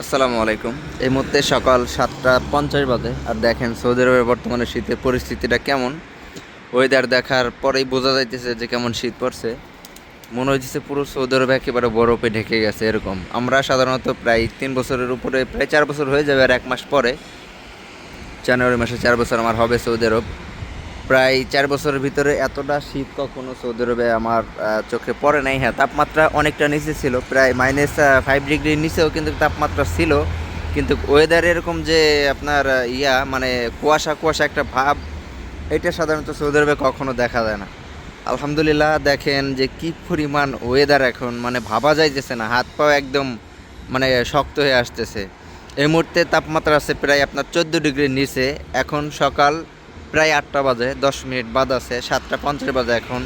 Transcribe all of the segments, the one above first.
আসসালামু আলাইকুম। এই মুহূর্তে সকাল 7:50 বাজে। আর দেখেন সৌদি আরবের বর্তমানে শীতের পরিস্থিতিটা কেমন। ওয়েদার দেখার পরেই বোঝা যাইতেছে যে কেমন শীত পড়ছে। মনে হইতেছে পুরো সৌদি আরব একেবারে বরফে ঢেকে গেছে এরকম। আমরা সাধারণত প্রায় 3 বছরের উপরে, প্রায় 4 বছর হয়ে যাবে আর 1 মাস পরে। জানুয়ারি মাসে 4 বছর আমার হবে সৌদি আরব। প্রায় 4 বছরের ভিতরে এতটা শীত কখনো সৌদি আরবে আমার চোখে পড়ে নাই। হ্যাঁ, তাপমাত্রা অনেকটা নিচে ছিল, প্রায় -5 ডিগ্রির নিচেও কিন্তু তাপমাত্রা ছিল। কিন্তু ওয়েদার এরকম যে আপনার মানে কুয়াশা কুয়াশা একটা ভাব, এটা সাধারণত সৌদি আরবে কখনো দেখা যায় না। আলহামদুলিল্লাহ, দেখেন যে কি পরিমাণ ওয়েদার এখন, মানে ভাবা যাইতেছে না, হাত পাও একদম মানে শক্ত হয়ে আসতেছে। এই মুহূর্তে তাপমাত্রা আছে প্রায় আপনার 14 ডিগ্রির নিচে। এখন সকাল প্রায় 8টা বাজে, 10 মিনিট বাদ আছে, 7:50 বাজে এখন।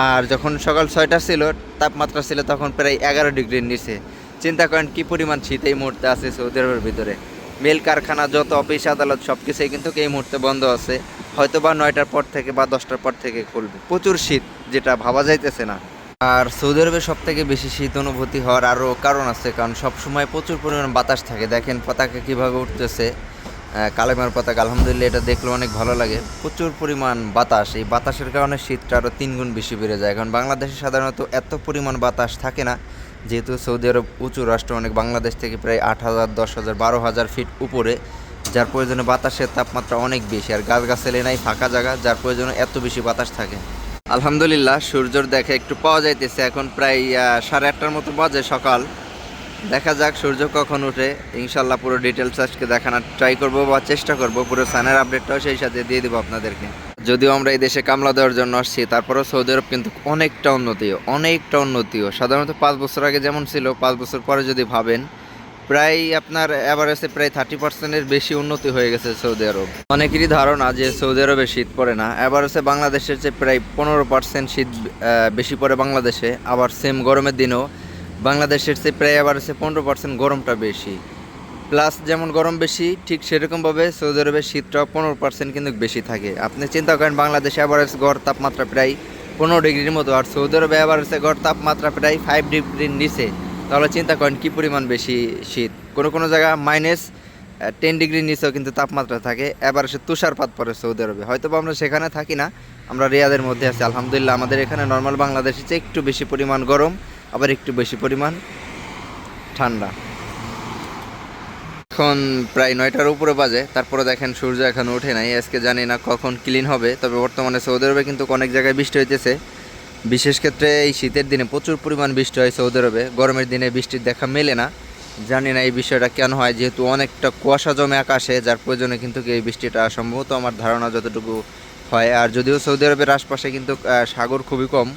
আর যখন সকাল 6টা ছিল, তাপমাত্রা ছিল তখন প্রায় 11 ডিগ্রির নিচে। চিন্তা করেন কী পরিমাণ শীত এই মুহূর্তে আছে সৌদি আরবের ভিতরে। মিল কারখানা, যত অফিস আদালত সব কিছুই কিন্তু এই মুহূর্তে বন্ধ আছে। হয়তো বা 9টার পর থেকে বা 10টার পর থেকে খুলবে। প্রচুর শীত, যেটা ভাবা যাইতেছে না। আর সৌদি আরবে সব থেকে বেশি শীত অনুভূতি হওয়ার আরও কারণ আছে, কারণ সবসময় প্রচুর পরিমাণ বাতাস থাকে। দেখেন পতাকা কীভাবে উঠতেছে, কালেমার পতাকা। আলহামদুলিল্লাহ, এটা দেখলে অনেক ভালো লাগে। প্রচুর পরিমাণ বাতাস, এই বাতাসের কারণে শীতটা আরও 3 গুণ বেশি বেড়ে যায়। কারণ বাংলাদেশে সাধারণত এত পরিমাণ বাতাস থাকে না, যেহেতু সৌদি আরব উঁচু রাষ্ট্র, অনেক বাংলাদেশ থেকে প্রায় 8,000, 10,000, 12,000 ফিট উপরে, যার প্রয়োজনে বাতাসের তাপমাত্রা অনেক বেশি। আর গাছগাছালি নাই, ফাঁকা জায়গা, যার প্রয়োজনে এত বেশি বাতাস থাকে। আলহামদুলিল্লাহ, সূর্যর দেখা একটু পাওয়া যাইতেছে। এখন প্রায় 8:30টার মতো বাজে সকাল। দেখা যাক সূর্য কখন উঠে। ইনশাল্লাহ পুরো ডিটেলস আজকে দেখানোর ট্রাই করবো বা চেষ্টা করবো। পুরো সানের আপডেটটাও সেই সাথে দিয়ে দেবো আপনাদেরকে। যদিও আমরা এই দেশে কামলা দেওয়ার জন্য আসছি, তারপরেও সৌদি আরব কিন্তু অনেকটা উন্নতিও। সাধারণত 5 বছর আগে যেমন ছিল, 5 বছর পরে যদি ভাবেন, প্রায় আপনার অ্যাভারেজে প্রায় 30%-এর বেশি উন্নতি হয়ে গেছে সৌদি আরব। অনেকেরই ধারণা যে সৌদি আরবে শীত পড়ে না। অ্যাভারেজে বাংলাদেশের চেয়ে প্রায় 15% শীত বেশি পড়ে বাংলাদেশে। আবার সেম গরমের দিনেও বাংলাদেশের চেয়ে প্রায় অ্যাভারেজে 15% গরমটা বেশি। প্লাস যেমন গরম বেশি, ঠিক সেরকমভাবে সৌদি আরবের শীতটাও 15% কিন্তু বেশি থাকে। আপনি চিন্তা করেন, বাংলাদেশে অ্যাভারেজ গড় তাপমাত্রা প্রায় 15 ডিগ্রির মতো, আর সৌদি আরবে অ্যাভারেজে গড় তাপমাত্রা প্রায় 5 ডিগ্রির নিচে। তাহলে চিন্তা করেন কী পরিমাণ বেশি শীত। কোনো জায়গা -10 ডিগ্রির নিচেও কিন্তু তাপমাত্রা থাকে। অ্যাভারেজে তুষারপাত পড়ে সৌদি আরবে। হয়তো বা আমরা সেখানে থাকি না, আমরা রিয়াদের মধ্যে আছি। আলহামদুলিল্লাহ, আমাদের এখানে নর্মাল বাংলাদেশের চেয়ে একটু বেশি পরিমাণ গরম, আবার একটু বেশি পরিমাণ ঠান্ডা। এখন প্রায় 9টার উপরে বাজে, তারপরে দেখেন সূর্য এখনো ওঠে নাই। আজকে জানি না কখন ক্লিন হবে। তবে বর্তমানে সৌদি আরবে কিন্তু অনেক জায়গায় বৃষ্টি হইতেছে। বিশেষ ক্ষেত্রে এই শীতের দিনে প্রচুর পরিমাণ বৃষ্টি হয় সৌদি আরবে। গরমের দিনে বৃষ্টির দেখা মেলে না। জানি না এই বিষয়টা কেন হয়, যেহেতু অনেকটা কুয়াশা জমে আকাশে, যার প্রয়োজনে কিন্তু এই বৃষ্টিটা সম্ভবত, আমার ধারণা যতটুকু হয়। আর যদিও সৌদি আরবের আশপাশে কিন্তু সাগর খুবই কম,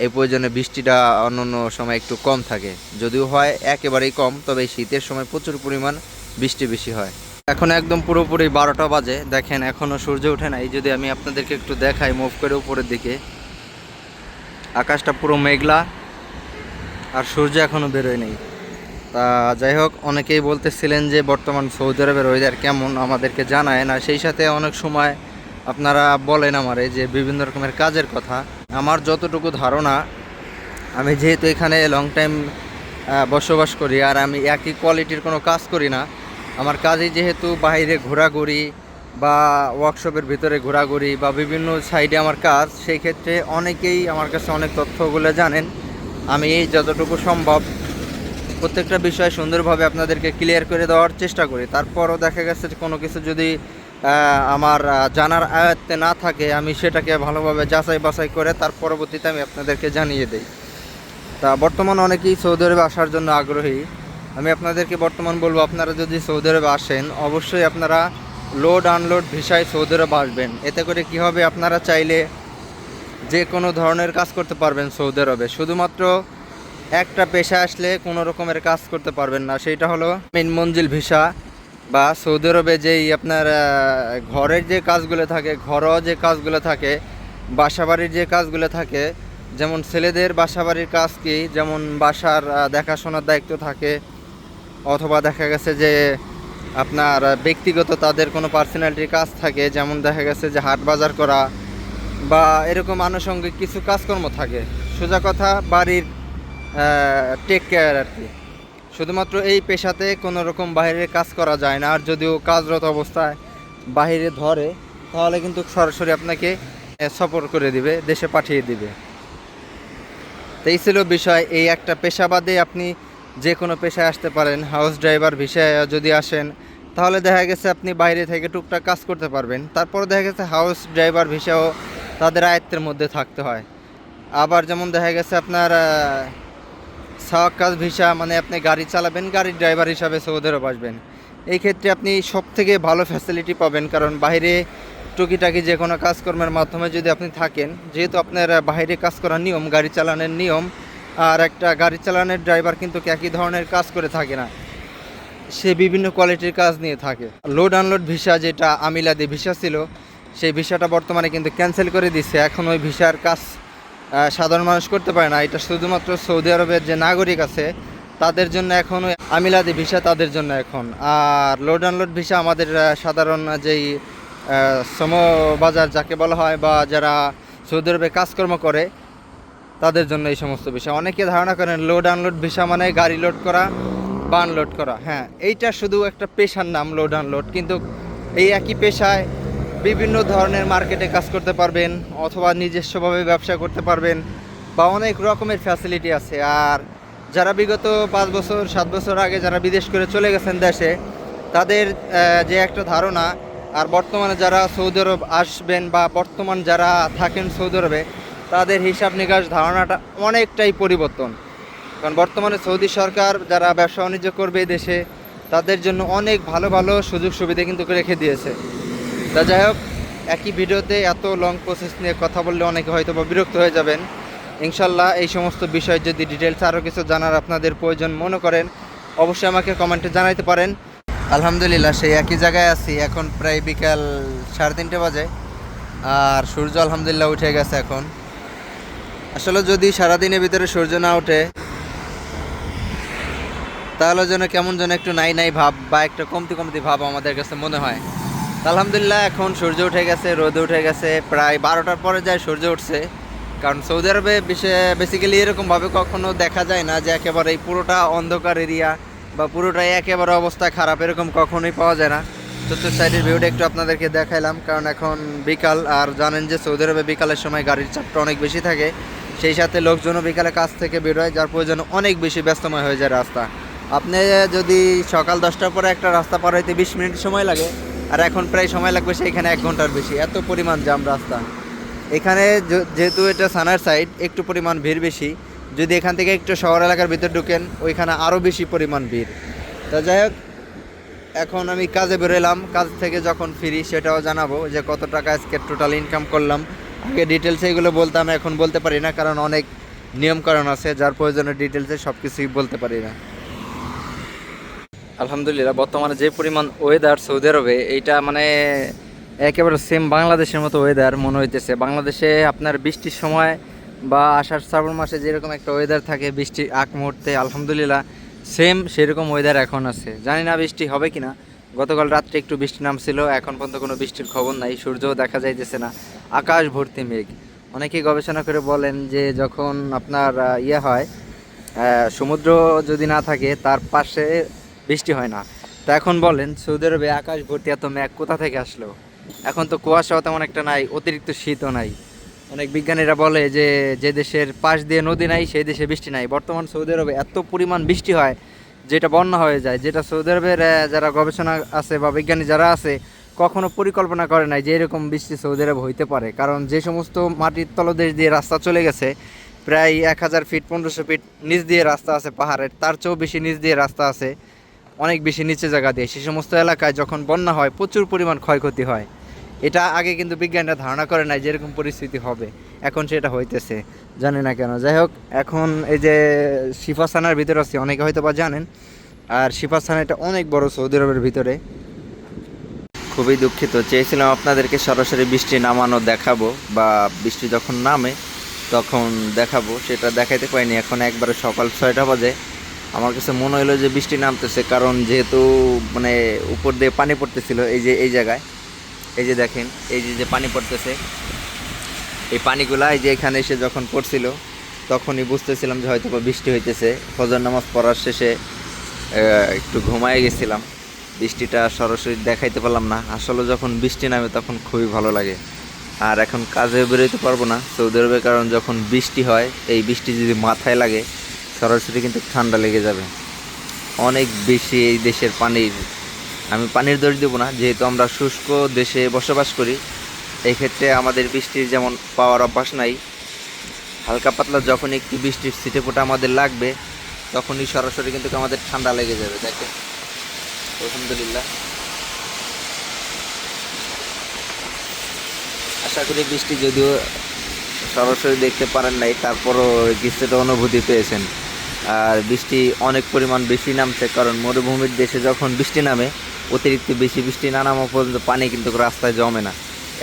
এই প্রয়োজনে বৃষ্টিটা অন্য সময় একটু কম থাকে। যদিও হয় একেবারেই কম, তবে এই শীতের সময় প্রচুর পরিমাণ বৃষ্টি বেশি হয়। এখন একদম পুরোপুরি 12টা বাজে। দেখেন এখনও সূর্য ওঠে নাই। যদি আমি আপনাদেরকে একটু দেখাই মুভ করে উপরের দিকে, আকাশটা পুরো মেঘলা আর সূর্য এখনও বেরোয় নেই। তা যাই হোক, অনেকেই বলতেছিলেন যে বর্তমান সৌদি আরবের ওয়েদার কেমন, আমাদেরকে জানায় না। সেই সাথে অনেক সময় আপনারা বলেন আমারে যে বিভিন্ন রকমের কাজের কথা। আমার যতটুকু ধারণা, আমি যেহেতু এখানে লং টাইম বসবাস করি, আর আমি একই কোয়ালিটির কোনো কাজ করি না। আমার কাজই যেহেতু বাইরে ঘোরাঘুরি বা ওয়ার্কশপের ভিতরে ঘোরাঘুরি বা বিভিন্ন সাইডে আমার কাজ, সেই ক্ষেত্রে অনেকেই আমার কাছে অনেক তথ্যগুলো জানেন। আমি যতটুকু সম্ভব প্রত্যেকটা বিষয় সুন্দরভাবে আপনাদেরকে ক্লিয়ার করে দেওয়ার চেষ্টা করি। তারপরও দেখা গেছে যে কোনো কিছু যদি আমার জানার আয়ত্তে না থাকে, আমি সেটাকে ভালোভাবে যাচাই বাছাই করে তার পরবর্তীতে আমি আপনাদেরকে জানিয়ে দিই। তা বর্তমান অনেকেই সৌদি আরবে আসার জন্য আগ্রহী। আমি আপনাদেরকে বর্তমান বলবো, আপনারা যদি সৌদি আরবে আসেন, অবশ্যই আপনারা লোড আনলোড ভিসায় সৌদি আরব আসবেন। এতে করে কি হবে, আপনারা চাইলে যে কোনো ধরনের কাজ করতে পারবেন সৌদি আরবে। শুধুমাত্র একটা পেশা আসলে কোনো রকমের কাজ করতে পারবেন না, সেইটা হলো মেন মঞ্জিল ভিসা, বা সৌদি আরবে যেই আপনার ঘরের যে কাজগুলো থাকে, ঘরোয়া যে কাজগুলো থাকে, বাসাবাড়ির যে কাজগুলো থাকে। যেমন ছেলেদের বাসাবাড়ির কাজ কি, যেমন বাসার দেখাশোনার দায়িত্ব থাকে, অথবা দেখা গেছে যে আপনার ব্যক্তিগত তাদের কোনো পার্সোনালিটির কাজ থাকে, যেমন দেখা গেছে যে হাট বাজার করা বা এরকম আনুষঙ্গিক কিছু কাজকর্ম থাকে। সোজা কথা, বাড়ির টেক কেয়ার আর কি। শুধুমাত্র এই পেশাতে কোনো রকম বাইরের কাজ করা যায় না। আর যদিও কাজরত অবস্থায় বাইরে ধরে তাহলে কিন্তু সরাসরি আপনাকে সফর করে দিবে, দেশে পাঠিয়ে দিবে। তো এই ছিল বিষয়। এই একটা পেশা বাদে আপনি যে কোনো পেশায় আসতে পারেন। হাউস ড্রাইভার ভিসায় যদি আসেন তাহলে দেখা গেছে আপনি বাইরে থেকে টুকটাক কাজ করতে পারবেন। তারপর দেখা গেছে হাউস ড্রাইভার ভিসাও তাদের আয়ত্তের মধ্যে থাকতে হয়। আবার যেমন দেখা গেছে আপনার সাওয়াক্কাস ভিসা, মানে আপনি গাড়ি চালাবেন, গাড়ির ড্রাইভার হিসাবে সৌদি আরব আসবেন। এই ক্ষেত্রে আপনি সব থেকে ভালো ফ্যাসিলিটি পাবেন, কারণ বাইরে টুকিটাকি যে কোনো কাজকর্মের মাধ্যমে যদি আপনি থাকেন, যেহেতু আপনার বাইরে কাজ করার নিয়ম, গাড়ি চালানোর নিয়ম, আর একটা গাড়ি চালানোর ড্রাইভার কিন্তু একই ধরনের কাজ করে থাকে না, সে বিভিন্ন কোয়ালিটির কাজ নিয়ে থাকে। লোড আনলোড ভিসা, যেটা আমিলাদি ভিসা ছিল, সেই ভিসাটা বর্তমানে কিন্তু ক্যান্সেল করে দিচ্ছে। এখন ওই ভিসার কাজ সাধারণ মানুষ করতে পারে না। এটা শুধুমাত্র সৌদি আরবের যে নাগরিক আছে তাদের জন্য এখন ওই আমিলাদি ভিসা তাদের জন্য এখন। আর লোড আনলোড ভিসা আমাদের সাধারণ যেই শ্রমবাজার যাকে বলা হয়, বা যারা সৌদি আরবে কাজকর্ম করে তাদের জন্য এই সমস্ত বিষয়। অনেকে ধারণা করেন লোড আনলোড ভিসা মানে গাড়ি লোড করা বা আনলোড করা। হ্যাঁ, এইটা শুধু একটা পেশার নাম, লোড আনলোড, কিন্তু এই একই পেশায় বিভিন্ন ধরনের মার্কেটে কাজ করতে পারবেন, অথবা নিজস্বভাবে ব্যবসা করতে পারবেন, বা অনেক রকমের ফ্যাসিলিটি আছে। আর যারা বিগত 5 বছর 7 বছর আগে যারা বিদেশ করে চলে গেছেন দেশে, তাদের যে একটা ধারণা, আর বর্তমানে যারা সৌদি আরব আসবেন বা বর্তমান যারা থাকেন সৌদি আরবে, তাদের হিসাব নিকাশ ধারণাটা অনেকটাই পরিবর্তন। কারণ বর্তমানে সৌদি সরকার যারা ব্যবসা বাণিজ্য করবে এই দেশে, তাদের জন্য অনেক ভালো ভালো সুযোগ সুবিধা কিন্তু রেখে দিয়েছে। তা যাই হোক, একই ভিডিওতে এত লং প্রসেস নিয়ে কথা বললে অনেকে হয়তো বা বিরক্ত হয়ে যাবেন। ইনশাল্লাহ এই সমস্ত বিষয় যদি ডিটেলস আরও কিছু জানার আপনাদের প্রয়োজন মনে করেন, অবশ্যই আমাকে কমেন্টে জানাইতে পারেন। আলহামদুলিল্লাহ সেই একই জায়গায় আছি। এখন প্রায় বিকাল 3:30 বাজে, আর সূর্য আলহামদুলিল্লাহ উঠে গেছে এখন। আসলে যদি সারাদিনের ভিতরে সূর্য না ওঠে তাহলে যেন কেমন যেন একটু নাই নাই ভাব বা একটা কমতি কমতি ভাব আমাদের কাছে মনে হয়। আলহামদুলিল্লাহ এখন সূর্য উঠে গেছে, রোদে উঠে গেছে, প্রায় 12টার পরে যায় সূর্য উঠছে। কারণ সৌদি আরবে বেসিক্যালি এরকমভাবে কখনো দেখা যায় না যে একেবারে পুরোটা অন্ধকার এরিয়া বা পুরোটাই একেবারে অবস্থা খারাপ, এরকম কখনোই পাওয়া যায় না। চতুর্থ সাইডের ভিউটা একটু আপনাদেরকে দেখাইলাম, কারণ এখন বিকাল, আর জানেন যে সৌদি আরবে বিকালের সময় গাড়ির চাপটা অনেক বেশি থাকে, সেই সাথে লোকজনও বিকালে কাজ থেকে বেরোয়, যার প্রয়োজন অনেক বেশি ব্যস্তময় হয়ে যায় রাস্তা। আপনি যদি সকাল 10টার পরে একটা রাস্তা পার হইতে 20 মিনিট সময় লাগে, আর এখন প্রায় সময় লাগবে সেইখানে 1 ঘন্টার বেশি, এত পরিমাণ জাম রাস্তা। এখানে যেহেতু এটা সানার সাইড, একটু পরিমাণ ভিড় বেশি। যদি এখান থেকে একটু শহর এলাকার ভিতর ঢুকেন, ওইখানে আরও বেশি পরিমাণ ভিড়। তা যাই হোক, এখন আমি কাজে বেরোলাম, কাজ থেকে যখন ফিরি সেটাও জানাবো যে কত টাকা আজকে টোটাল ইনকাম করলাম। আগে ডিটেলসে এগুলো বলতাম, এখন বলতে পারি না, কারণ অনেক নিয়মকানুন আছে, যার প্রয়োজনে ডিটেলসে সব কিছুই বলতে পারি না। আলহামদুলিল্লাহ বর্তমানে যে পরিমাণ ওয়েদার সৌদি আরবে, এইটা মানে একেবারে সেম বাংলাদেশের মতো ওয়েদার মনে হইতেছে। বাংলাদেশে আপনার বৃষ্টির সময় বা আষাঢ় শ্রাবণ মাসে যেরকম একটা ওয়েদার থাকে বৃষ্টির আগ মুহূর্তে, আলহামদুলিল্লাহ সেম সেরকম ওয়েদার এখন আছে। জানি না বৃষ্টি হবে কিনা। গতকাল রাত্রে একটু বৃষ্টি নামছিল, এখন পর্যন্ত কোনো বৃষ্টির খবর নাই, সূর্যও দেখা যাইতেছে না, আকাশ ভর্তি মেঘ। অনেকেই গবেষণা করে বলেন যে যখন আপনার হয়, সমুদ্র যদি না থাকে তার পাশে বৃষ্টি হয় না। তা এখন বলেন সৌদি আরবে আকাশ ভর্তি এত মেঘ কোথা থেকে আসলো? এখন তো কুয়াশাও তেমন একটা নাই, অতিরিক্ত শীতও নাই। অনেক বিজ্ঞানীরা বলে যে যে দেশের পাশ দিয়ে নদী নাই সেই দেশে বৃষ্টি নাই। বর্তমান সৌদি আরবে এত পরিমাণ বৃষ্টি হয় যেটা বন্যা হয়ে যায়, যেটা সৌদি আরবের যারা গবেষণা আছে বা বিজ্ঞানী যারা আছে কখনো পরিকল্পনা করে নাই যে এরকম বৃষ্টি সৌদি আরবে হইতে পারে। কারণ যে সমস্ত মাটির তলদেশ দিয়ে রাস্তা চলে গেছে, প্রায় 1000 ফিট 1500 ফিট নিচ দিয়ে রাস্তা আছে পাহাড়ের, তার চেয়েও বেশি নিচ দিয়ে রাস্তা আছে, অনেক বেশি নিচে জায়গা দিয়ে। সেই সমস্ত এলাকায় যখন বন্যা হয় প্রচুর পরিমাণ ক্ষয়ক্ষতি হয়। এটা আগে কিন্তু বিজ্ঞানীরা ধারণা করে নাই যে এরকম পরিস্থিতি হবে, এখন সেটা হইতেছে, জানি না কেন। যাই হোক, এখন এই যে শিফা থানার ভিতরে আছে, অনেকে হয়তো বা জানেন। আর শিফা থানা এটা অনেক বড় সৌদি আরবের ভিতরে। খুবই দুঃখিত, চেয়েছিলাম আপনাদেরকে সরাসরি বৃষ্টি নামানো দেখাবো, বা বৃষ্টি যখন নামে তখন দেখাবো, সেটা দেখাইতে পারিনি। এখন একবারে সকাল 6টা বাজে, আমার কাছে মনে হলো যে বৃষ্টি নামতেছে, কারণ যেহেতু মানে উপর দিয়ে পানি পড়তেছিল, এই যে এই জায়গায়, এই যে দেখেন এই যে পানি পড়তেছে, এই পানিগুলা এই যে এখানে এসে যখন পড়ছিল তখনই বুঝতেছিলাম যে হয়তো বৃষ্টি হইতেছে। ফজর নামাজ পড়ার শেষে একটু ঘুমায় গেছিলাম, বৃষ্টিটা সরাসরি দেখাইতে পারলাম না। আসলে যখন বৃষ্টি নামে তখন খুবই ভালো লাগে। আর এখন কাজে বেরোতে পারবো না সৌদি আরবে, কারণ যখন বৃষ্টি হয় এই বৃষ্টি যদি মাথায় লাগে সরাসরি কিন্তু ঠান্ডা লেগে যাবে। অনেক বেশি এই দেশের পানির, আমি পানির দোষ দেবো না, যেহেতু আমরা শুষ্ক দেশে বসবাস করি, এই ক্ষেত্রে আমাদের বৃষ্টির যেমন পাওয়ার অভ্যাস নাই। হালকা পাতলা যখন একটু বৃষ্টির ছিটেফোঁটা আমাদের লাগবে তখনই সরাসরি কিন্তু আমাদের ঠান্ডা লেগে যাবে। দেখেন আলহামদুলিল্লাহ, আশা করি বৃষ্টি যদিও সরাসরি দেখতে পারেন নাই, তারপরও কিছুটা অনুভূতি পেয়েছেন। আর বৃষ্টি অনেক পরিমাণ বেশি নামছে, কারণ মরুভূমির দেশে যখন বৃষ্টি নামে অতিরিক্ত বেশি বৃষ্টি না নামা পর্যন্ত পানি কিন্তু রাস্তায় জমে না।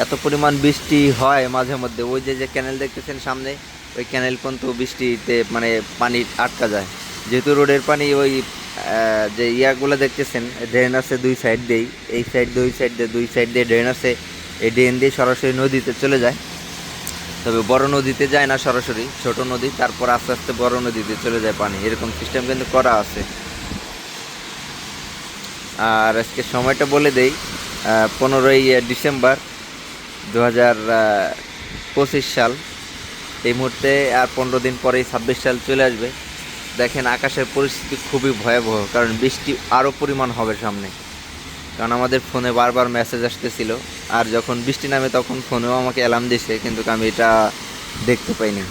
এত পরিমাণ বৃষ্টি হয় মাঝে মধ্যে, ওই যে যে ক্যানেল দেখতেছেন সামনে, ওই ক্যানেল পর্যন্ত বৃষ্টিতে মানে পানি আটকা যায়। যেহেতু রোডের পানি ওই যে ইয়াগুলো দেখতেছেন ড্রেন আছে দুই সাইড দিয়েই, এই সাইড দিয়ে ওই সাইড দিয়ে দুই সাইড দিয়ে ড্রেন আছে, এই ড্রেন দিয়ে সরাসরি নদীতে চলে যায়। তবে বড় নদীতে যায় না, সরাসরি ছোট নদী, তারপর আস্তে আস্তে বড় নদীতে চলে যায় পানি, এরকম সিস্টেম কিন্তু করা আছে। আর আজকে সময়টা বলে দেই, 15ই ডিসেম্বর 2025 সাল। এই মুহূর্তে আর 15 দিন পরেই 26 সাল চলে আসবে। দেখেন আকাশের পরিস্থিতি খুবই ভয়াবহ, কারণ বৃষ্টি আরও পরিমাণ হবে সামনে। কারণ আমাদের ফোনে বারবার মেসেজ আসতেছিল, আর যখন বৃষ্টি নামে তখন ফোনেও আমাকে অ্যালার্ম দিছে, কিন্তু আমি এটা দেখতে পাইনি।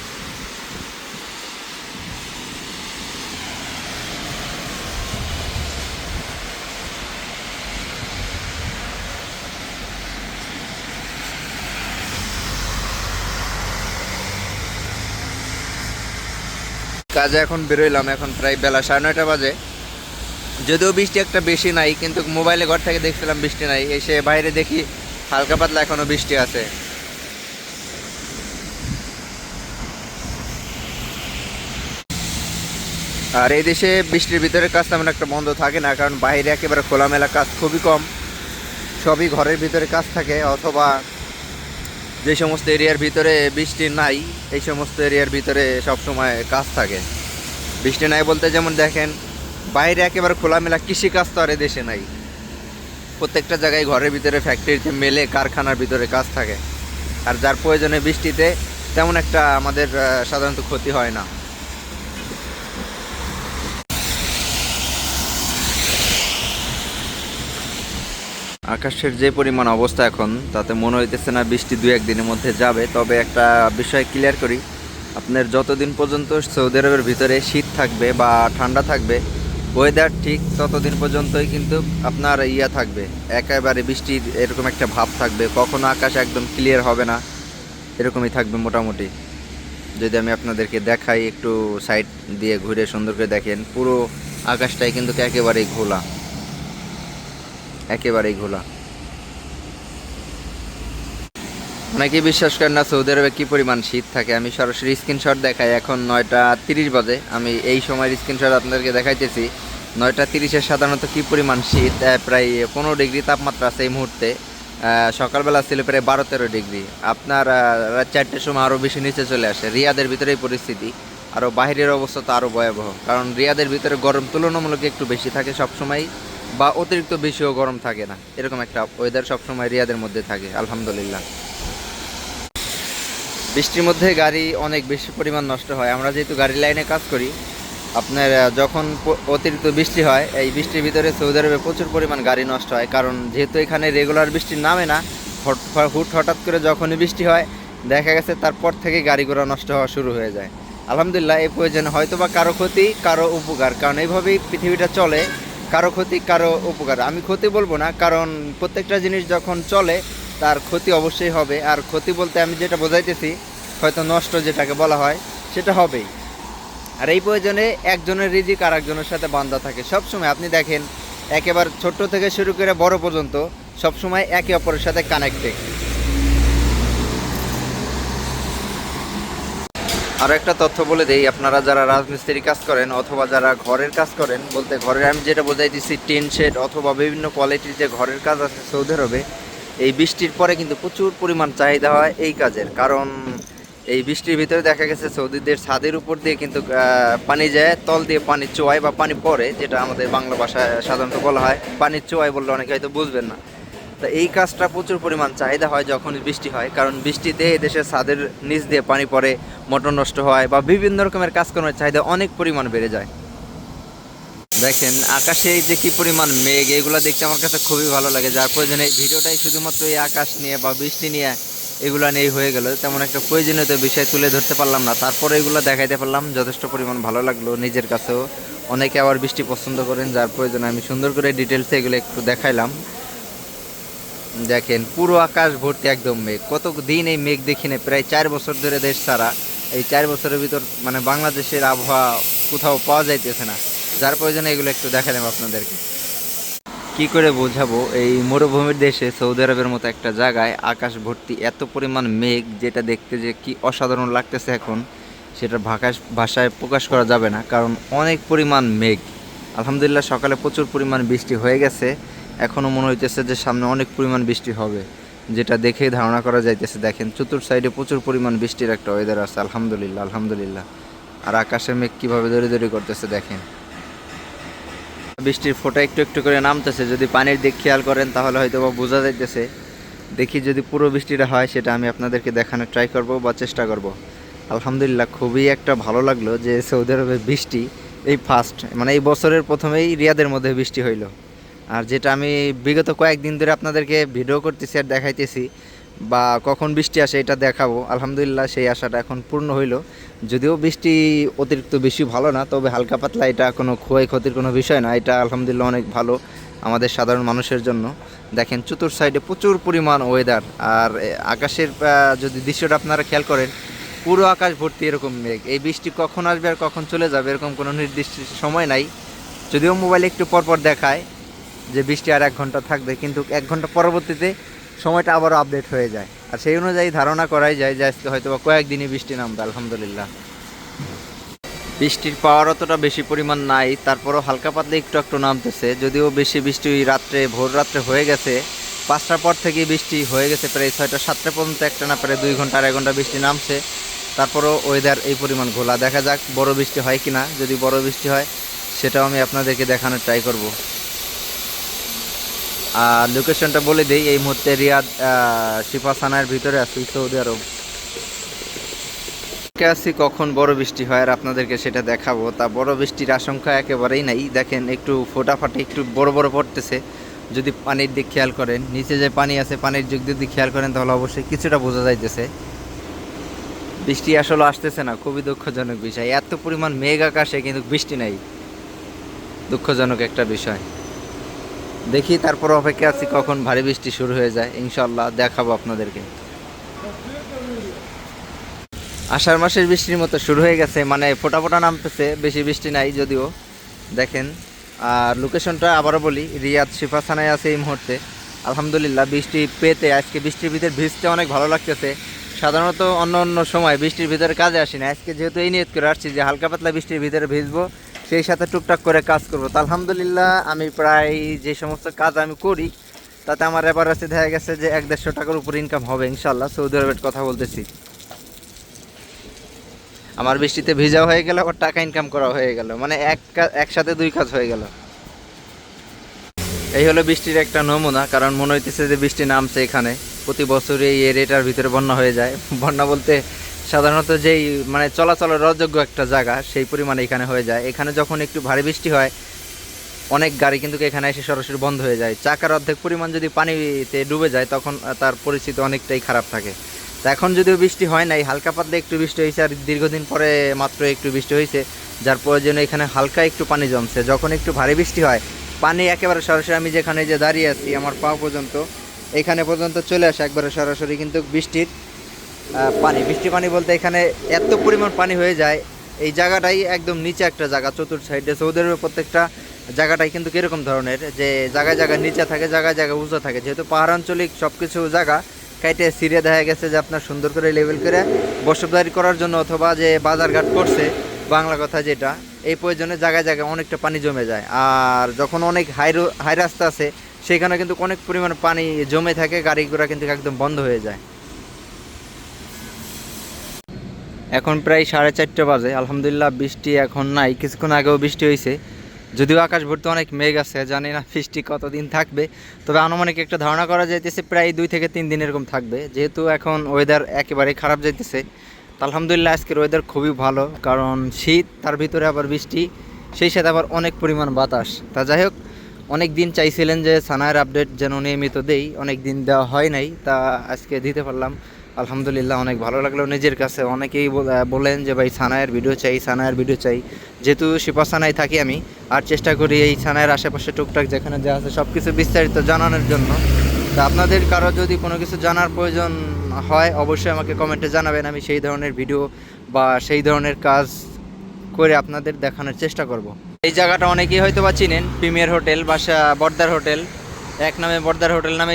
কাজে এখন বেরোইলাম, এখন প্রায় বেলা 9:30 বাজে। যদিও বৃষ্টি একটা বেশি নাই, কিন্তু মোবাইলে ঘর থেকে দেখছিলাম বৃষ্টি নাই, এসে বাইরে দেখি হালকা পাতলা এখনো বৃষ্টি আছে। আর এই দেশে বৃষ্টির ভিতরে কাজ তেমন একটা বন্ধ থাকে না, কারণ বাইরে একেবারে খোলামেলা কাজ খুবই কম, সবই ঘরের ভিতরে কাজ থাকে, অথবা যে সমস্ত এরিয়ার ভিতরে বৃষ্টি নাই এই সমস্ত এরিয়ার ভিতরে সবসময় কাজ থাকে। বৃষ্টি নাই বলতে যেমন দেখেন বাইরে একেবারে খোলামেলা কৃষিকাজ তো আর এ দেশে নাই, প্রত্যেকটা জায়গায় ঘরের ভিতরে ফ্যাক্টরিতে মেলে কারখানার ভিতরে কাজ থাকে। আর যার প্রয়োজনে বৃষ্টিতে তেমন একটা আমাদের সাধারণত ক্ষতি হয় না। আকাশের যে পরিমাণ অবস্থা এখন, তাতে মনে হইতেছে না বৃষ্টি 2-1 দিনের মধ্যে যাবে। তবে একটা বিষয় ক্লিয়ার করি, আপনার যতদিন পর্যন্ত সৌদি আরবের ভিতরে শীত থাকবে বা ঠান্ডা থাকবে, ওয়েদার ঠিক ততদিন পর্যন্তই কিন্তু আপনার ইয়া থাকবে, একেবারে বৃষ্টির এরকম একটা ভাব থাকবে, কখনো আকাশ একদম ক্লিয়ার হবে না, এরকমই থাকবে মোটামুটি। যদি আমি আপনাদেরকে দেখাই, একটু সাইড দিয়ে ঘুরে সুন্দর করে দেখেন, পুরো আকাশটাই কিন্তু একেবারেই ঘোলা, একেবারেই ঘোলা। অনেকেই বিশ্বাস করেন না সৌদি আরবে কী পরিমাণ শীত থাকে। আমি সরাসরি স্ক্রিনশট দেখাই, এখন 9:30 বাজে, আমি এই সময়ের স্ক্রিনশট আপনাদেরকে দেখাইতেছি। 9:30-এ সাধারণত কী পরিমাণ শীত, প্রায় 15 ডিগ্রি তাপমাত্রা আছে এই মুহূর্তে। সকালবেলা ছিল প্রায় 12-13 ডিগ্রি। আপনার রাত 4টের সময় আরও বেশি নিচে চলে আসে। রিয়াদের ভিতরে এই পরিস্থিতি, আরও বাহিরের অবস্থা তো আরও ভয়াবহ, কারণ রিয়াদের ভিতরে গরম তুলনামূলক একটু বেশি থাকে সবসময়, বা অতিরিক্ত বেশিও গরম থাকে না, এরকম একটা ওয়েদার সবসময় রিয়াদের মধ্যে থাকে আলহামদুলিল্লাহ। বৃষ্টির মধ্যে গাড়ি অনেক বেশি পরিমাণ নষ্ট হয়। আমরা যেহেতু গাড়ি লাইনে কাজ করি, আপনার যখন অতিরিক্ত বৃষ্টি হয়, এই বৃষ্টির ভিতরে সৌদি আরবে প্রচুর পরিমাণ গাড়ি নষ্ট হয়, কারণ যেহেতু এখানে রেগুলার বৃষ্টি নামে না, হঠাৎ করে যখনই বৃষ্টি হয় দেখা গেছে তারপর থেকে গাড়ি ঘোড়া নষ্ট হওয়া শুরু হয়ে যায়। আলহামদুলিল্লাহ, এই প্রয়োজনে হয়তো বা কারো ক্ষতি কারো উপকার, কারণ এইভাবেই পৃথিবীটা চলে, কারো ক্ষতি কারো উপকার। আমি ক্ষতি বলবো না, কারণ প্রত্যেকটা জিনিস যখন চলে তার ক্ষতি অবশ্যই হবে। আর ক্ষতি বলতে আমি যেটা বোঝাইতেছি, হয়তো নষ্ট যেটাকে বলা হয় সেটা হবেই। আর এই প্রয়োজনে একজনের রিজিক আর একজনের সাথে বান্ধা থাকে সবসময়। আপনি দেখেন একেবারে ছোট্ট থেকে শুরু করে বড় পর্যন্ত সবসময় একে অপরের সাথে কানেক্টেড। আর একটা তথ্য বলে দেই, আপনারা যারা রাজমিস্ত্রি কাজ করেন অথবা যারা ঘরের কাজ করেন, বলতে ঘরের আমি যেটা বোঝাই দিচ্ছি টিন শেড অথবা বিভিন্ন কোয়ালিটির যে ঘরের কাজ আছে সৌদি আরবে, এই বৃষ্টির পরে কিন্তু প্রচুর পরিমাণ চাহিদা হয় এই কাজের। কারণ এই বৃষ্টির ভিতরে দেখা গেছে সৌদিদের ছাদের উপর দিয়ে কিন্তু পানি যায়, তল দিয়ে পানি চোয়ায় বা পানি পড়ে, যেটা আমাদের বাংলা ভাষায় সাধারণত বলা হয় পানি চোয়ায়, বললে অনেকে হয়তো বুঝবেন না। তো এই কাজটা প্রচুর পরিমাণ চাহিদা হয় যখন বৃষ্টি হয়, কারণ বৃষ্টিতে দেশের ছাদের নিচ দিয়ে পানি পড়ে, মোটর নষ্ট হয় বা বিভিন্ন রকমের কাজকর্মের চাহিদা অনেক পরিমাণ বেড়ে যায়। দেখেন আকাশে এই যে কি পরিমাণ মেঘ, এগুলো দেখতে আমার কাছে খুবই ভালো লাগে, যার প্রয়োজনে এই ভিডিওটাই শুধুমাত্র এই আকাশ নিয়ে বা বৃষ্টি নিয়ে এগুলো নিয়েই হয়ে গেল। তেমন একটা প্রয়োজনীয় বিষয় তুলে ধরতে পারলাম না, তারপরে এগুলো দেখাইতে পারলাম, যথেষ্ট পরিমাণ ভালো লাগলো নিজের কাছেও। অনেকে আবার বৃষ্টি পছন্দ করেন, যার প্রয়োজনে আমি সুন্দর করে ডিটেলসে এগুলো একটু দেখাইলাম। দেখেন পুরো আকাশ ভর্তি একদম মেঘ, কত দিন এই মেঘ দেখি না, প্রায় 4 বছর ধরে দেশ ছাড়া। এই 4 বছরের ভিতর মানে বাংলাদেশের আবহাওয়া কোথাও পাওয়া যাইতেছে না, যার প্রয়োজনে এগুলো একটু দেখালাম আপনাদেরকে। কি করে বোঝাবো, এই মরুভূমির দেশে সৌদি আরবের মতো একটা জায়গায় আকাশ ভর্তি এত পরিমাণ মেঘ, যেটা দেখতে যে কি অসাধারণ লাগতেছে এখন, সেটা ভাষায় প্রকাশ করা যাবে না, কারণ অনেক পরিমাণ মেঘ। আলহামদুলিল্লাহ সকালে প্রচুর পরিমাণ বৃষ্টি হয়ে গেছে, এখনও মনে হইতেছে যে সামনে অনেক পরিমাণ বৃষ্টি হবে, যেটা দেখেই ধারণা করা যাইতেছে। দেখেন চতুর সাইডে প্রচুর পরিমাণ বৃষ্টির একটা ওয়েদার আছে, আলহামদুলিল্লাহ আলহামদুলিল্লাহ। আর আকাশে মেঘ কীভাবে দড়ি করতেছে দেখেন, বৃষ্টির ফোঁটা একটু একটু করে নামতেছে, যদি পানির দিক খেয়াল করেন তাহলে হয়তো বা বোঝা যাইতেছে। দেখি যদি পুরো বৃষ্টিটা হয় সেটা আমি আপনাদেরকে দেখানোর ট্রাই করব বা চেষ্টা করব। আলহামদুলিল্লাহ খুবই একটা ভালো লাগলো যে সৌদি আরবে বৃষ্টি এই ফার্স্ট, মানে এই বছরের প্রথমেই রিয়াদের মধ্যে বৃষ্টি হইলো। আর যেটা আমি বিগত কয়েকদিন ধরে আপনাদেরকে ভিডিও করতেছি আর দেখাইতেছি, বা কখন বৃষ্টি আসে এটা দেখাবো, আলহামদুলিল্লাহ সেই আশাটা এখন পূর্ণ হইল। যদিও বৃষ্টি অতিরিক্ত বেশি ভালো না, তবে হালকা পাতলা, এটা কোনো ক্ষতির কোনো বিষয় না, এটা আলহামদুলিল্লাহ অনেক ভালো আমাদের সাধারণ মানুষের জন্য। দেখেন চতুর সাইডে প্রচুর পরিমাণ ওয়েদার, আর আকাশের যদি দৃশ্যটা আপনারা খেয়াল করেন, পুরো আকাশ ভর্তি এরকম মেঘ। এই বৃষ্টি কখন আসবে আর কখন চলে যাবে এরকম কোনো নির্দিষ্ট সময় নাই, যদিও মোবাইলে একটু পরপর দেখায় যে বৃষ্টি আর 1 ঘন্টা থাকবে, কিন্তু 1 ঘন্টা পরবর্তীতে সময়টা আবারও আপডেট হয়ে যায়, আর সেই অনুযায়ী ধারণা করাই যায় যে আজকে হয়তো বা কয়েকদিনই বৃষ্টি নামবে। আলহামদুলিল্লাহ বৃষ্টির পাওয়ার অতটা বেশি পরিমাণ নাই, তারপরও হালকা পাতলা একটু একটু নামতেছে, যদিও বেশি বৃষ্টি রাত্রে ভোর রাত্রে হয়ে গেছে, 5টার পর থেকে বৃষ্টি হয়ে গেছে, প্রায় 6টা 7টা পর্যন্ত একটা না প্রায় 2 ঘন্টা 2.5 ঘন্টা বৃষ্টি নামছে। তারপরও ওয়েদার এই পরিমাণ ঘোলা, দেখা যাক বড় বৃষ্টি হয় কি না। যদি বড় বৃষ্টি হয় সেটাও আমি আপনাদেরকে দেখানোর ট্রাই করব। আর লোকেশনটা বলে দিই, এই মুহূর্তে রিয়াদ শিফা সানার ভিতরে আছি, সৌদি আরব আছি। কখন বড় বৃষ্টি হয় আর আপনাদেরকে সেটা দেখাবো। তা বড় বৃষ্টির আশঙ্কা একেবারেই নাই, দেখেন একটু ফোটাফাটি একটু বড় বড় পড়তেছে। যদি পানির দিক খেয়াল করেন, নিচে যে পানি আছে পানির দিক যদি খেয়াল করেন তাহলে অবশ্যই কিছুটা বোঝা যাইতেছে বৃষ্টি আসলে আসতেছে না। খুবই দুঃখজনক বিষয়, এত পরিমাণ মেঘ আকাশে কিন্তু বৃষ্টি নাই, দুঃখজনক একটা বিষয়। দেখি তারপর অপেক্ষা আছি কখন ভারী বৃষ্টি শুরু হয়ে যায়, ইনশাল্লাহ দেখাবো আপনাদেরকে। আষাঢ় মাসের বৃষ্টির মতো শুরু হয়ে গেছে, মানে ফোটা ফোটা নামতেছে, বেশি বৃষ্টি নাই যদিও। দেখেন আর লোকেশনটা আবারও বলি, রিয়াদ শিফা সানায় আছে এই মুহূর্তে। আলহামদুলিল্লাহ বৃষ্টি পেতে আজকে বৃষ্টির ভিতরে ভিজতে অনেক ভালো লাগতেছে। সাধারণত অন্য অন্য সময় বৃষ্টির ভিতরে কাজে আসি না, আজকে যেহেতু এই নিয়ত করে আসছি যে হালকা পাতলা বৃষ্টির ভিতরে ভিজবো, সেই সাথে টুকটাক করে কাজ করবো। তো আলহামদুলিল্লাহ আমি প্রায় যে সমস্ত কাজ আমি করি তাতে আমার এবার আছে দেখা গেছে যে 100-150 টাকার উপর ইনকাম হবে ইনশাল্লাহ। সৌদি আরবের কথা বলতেছি, আমার বৃষ্টিতে ভিজাও হয়ে গেল, আবার টাকা ইনকাম করা হয়ে গেল, মানে একসাথে 2 কাজ হয়ে গেল। এই হলো বৃষ্টির একটা নমুনা, কারণ মনে হইতেছে যে বৃষ্টি নামছে এখানে। প্রতি বছরই এই এরিয়াটার ভিতরে বন্যা হয়ে যায়, বন্যা বলতে সাধারণত যেই মানে চলাচলের অযোগ্য একটা জায়গা সেই পরিমাণে এখানে হয়ে যায়। এখানে যখন একটু ভারী বৃষ্টি হয় অনেক গাড়ি কিন্তু এখানে এসে সরাসরি বন্ধ হয়ে যায়। চাকার অর্ধেক পরিমাণ যদি পানিতে ডুবে যায় তখন তার পরিস্থিতি অনেকটাই খারাপ থাকে। তা এখন যদিও বৃষ্টি হয় নাই, হালকা পাতলা একটু বৃষ্টি হয়েছে, আর দীর্ঘদিন পরে মাত্র একটু বৃষ্টি হয়েছে, যার প্রয়োজনে এখানে হালকা একটু পানি জমছে। যখন একটু ভারী বৃষ্টি হয় পানি একেবারে সরাসরি আমি যেখানে যে দাঁড়িয়ে আছি আমার পা পর্যন্ত, এখানে পর্যন্ত চলে আসে একবারে সরাসরি। কিন্তু বৃষ্টির বৃষ্টি পানি বলতে এখানে এত পরিমাণ পানি হয়ে যায়, এই জায়গাটাই একদম নিচে একটা জায়গা, চতুর্থ সাইডে সৌদি আরবের প্রত্যেকটা জায়গাটাই কিন্তু কীরকম ধরনের যে জায়গায় জায়গায় নিচে থাকে, জায়গায় জায়গায় উঁচু থাকে। যেহেতু পাহাড়াঞ্চলিক সব কিছু জায়গা কাইটে সিরিয়া দেখা গেছে যে আপনার সুন্দর করে লেভেল করে বসতবাড়ি করার জন্য, অথবা যে বাজারঘাট করছে বাংলা কথা যেটা, এই প্রয়োজনে জায়গায় জায়গায় অনেকটা পানি জমে যায়। আর যখন অনেক হাই রাস্তা আছে সেখানে কিন্তু অনেক পরিমাণ পানি জমে থাকে, গাড়ি ঘোড়া কিন্তু একদম বন্ধ হয়ে যায়। এখন প্রায় 4:30 বাজে। আলহামদুলিল্লাহ বৃষ্টি এখন নাই, কিছুক্ষণ আগেও বৃষ্টি হয়েছে। যদিও আকাশ ভর্তি অনেক মেঘ আছে, জানি না বৃষ্টি কতদিন থাকবে, তবে আনুমানিক একটা ধারণা করা যাইতেছে প্রায় 2 থেকে 3 দিন এরকম থাকবে, যেহেতু এখন ওয়েদার একেবারে খারাপ যাইতেছে। তো আলহামদুলিল্লাহ আজকের ওয়েদার খুবই ভালো, কারণ শীত তার ভিতরে আবার বৃষ্টি, সেই সাথে আবার অনেক পরিমাণ বাতাস। তা যাই হোক, অনেক দিন চাইছিলেন যে সানায়ের আপডেট যেন নিয়মিত দেই, অনেক দিন দেওয়া হয় নাই, তা আজকে দিতে পারলাম। আলহামদুলিল্লাহ অনেক ভালো লাগলো নিজের কাছে। অনেকেই বলেন যে ভাই সানায়ের ভিডিও চাই, সানায়ের ভিডিও চাই। যেহেতু শিপা সানায় থাকি আমি, আর চেষ্টা করি এই সানায়ের আশেপাশে টুকটাক যেখানে যা আছে সব কিছু বিস্তারিত জানানোর জন্য। তা আপনাদের কারো যদি কোনো কিছু জানার প্রয়োজন হয় অবশ্যই আমাকে কমেন্টে জানাবেন, আমি সেই ধরনের ভিডিও বা সেই ধরনের কাজ করে আপনাদের দেখানোর চেষ্টা করব। এই জায়গাটা অনেকেই হয়তো বা চিনেন, প্রিমিয়ার হোটেল বা বর্দার হোটেল, এক নামে বর্দার হোটেল নামে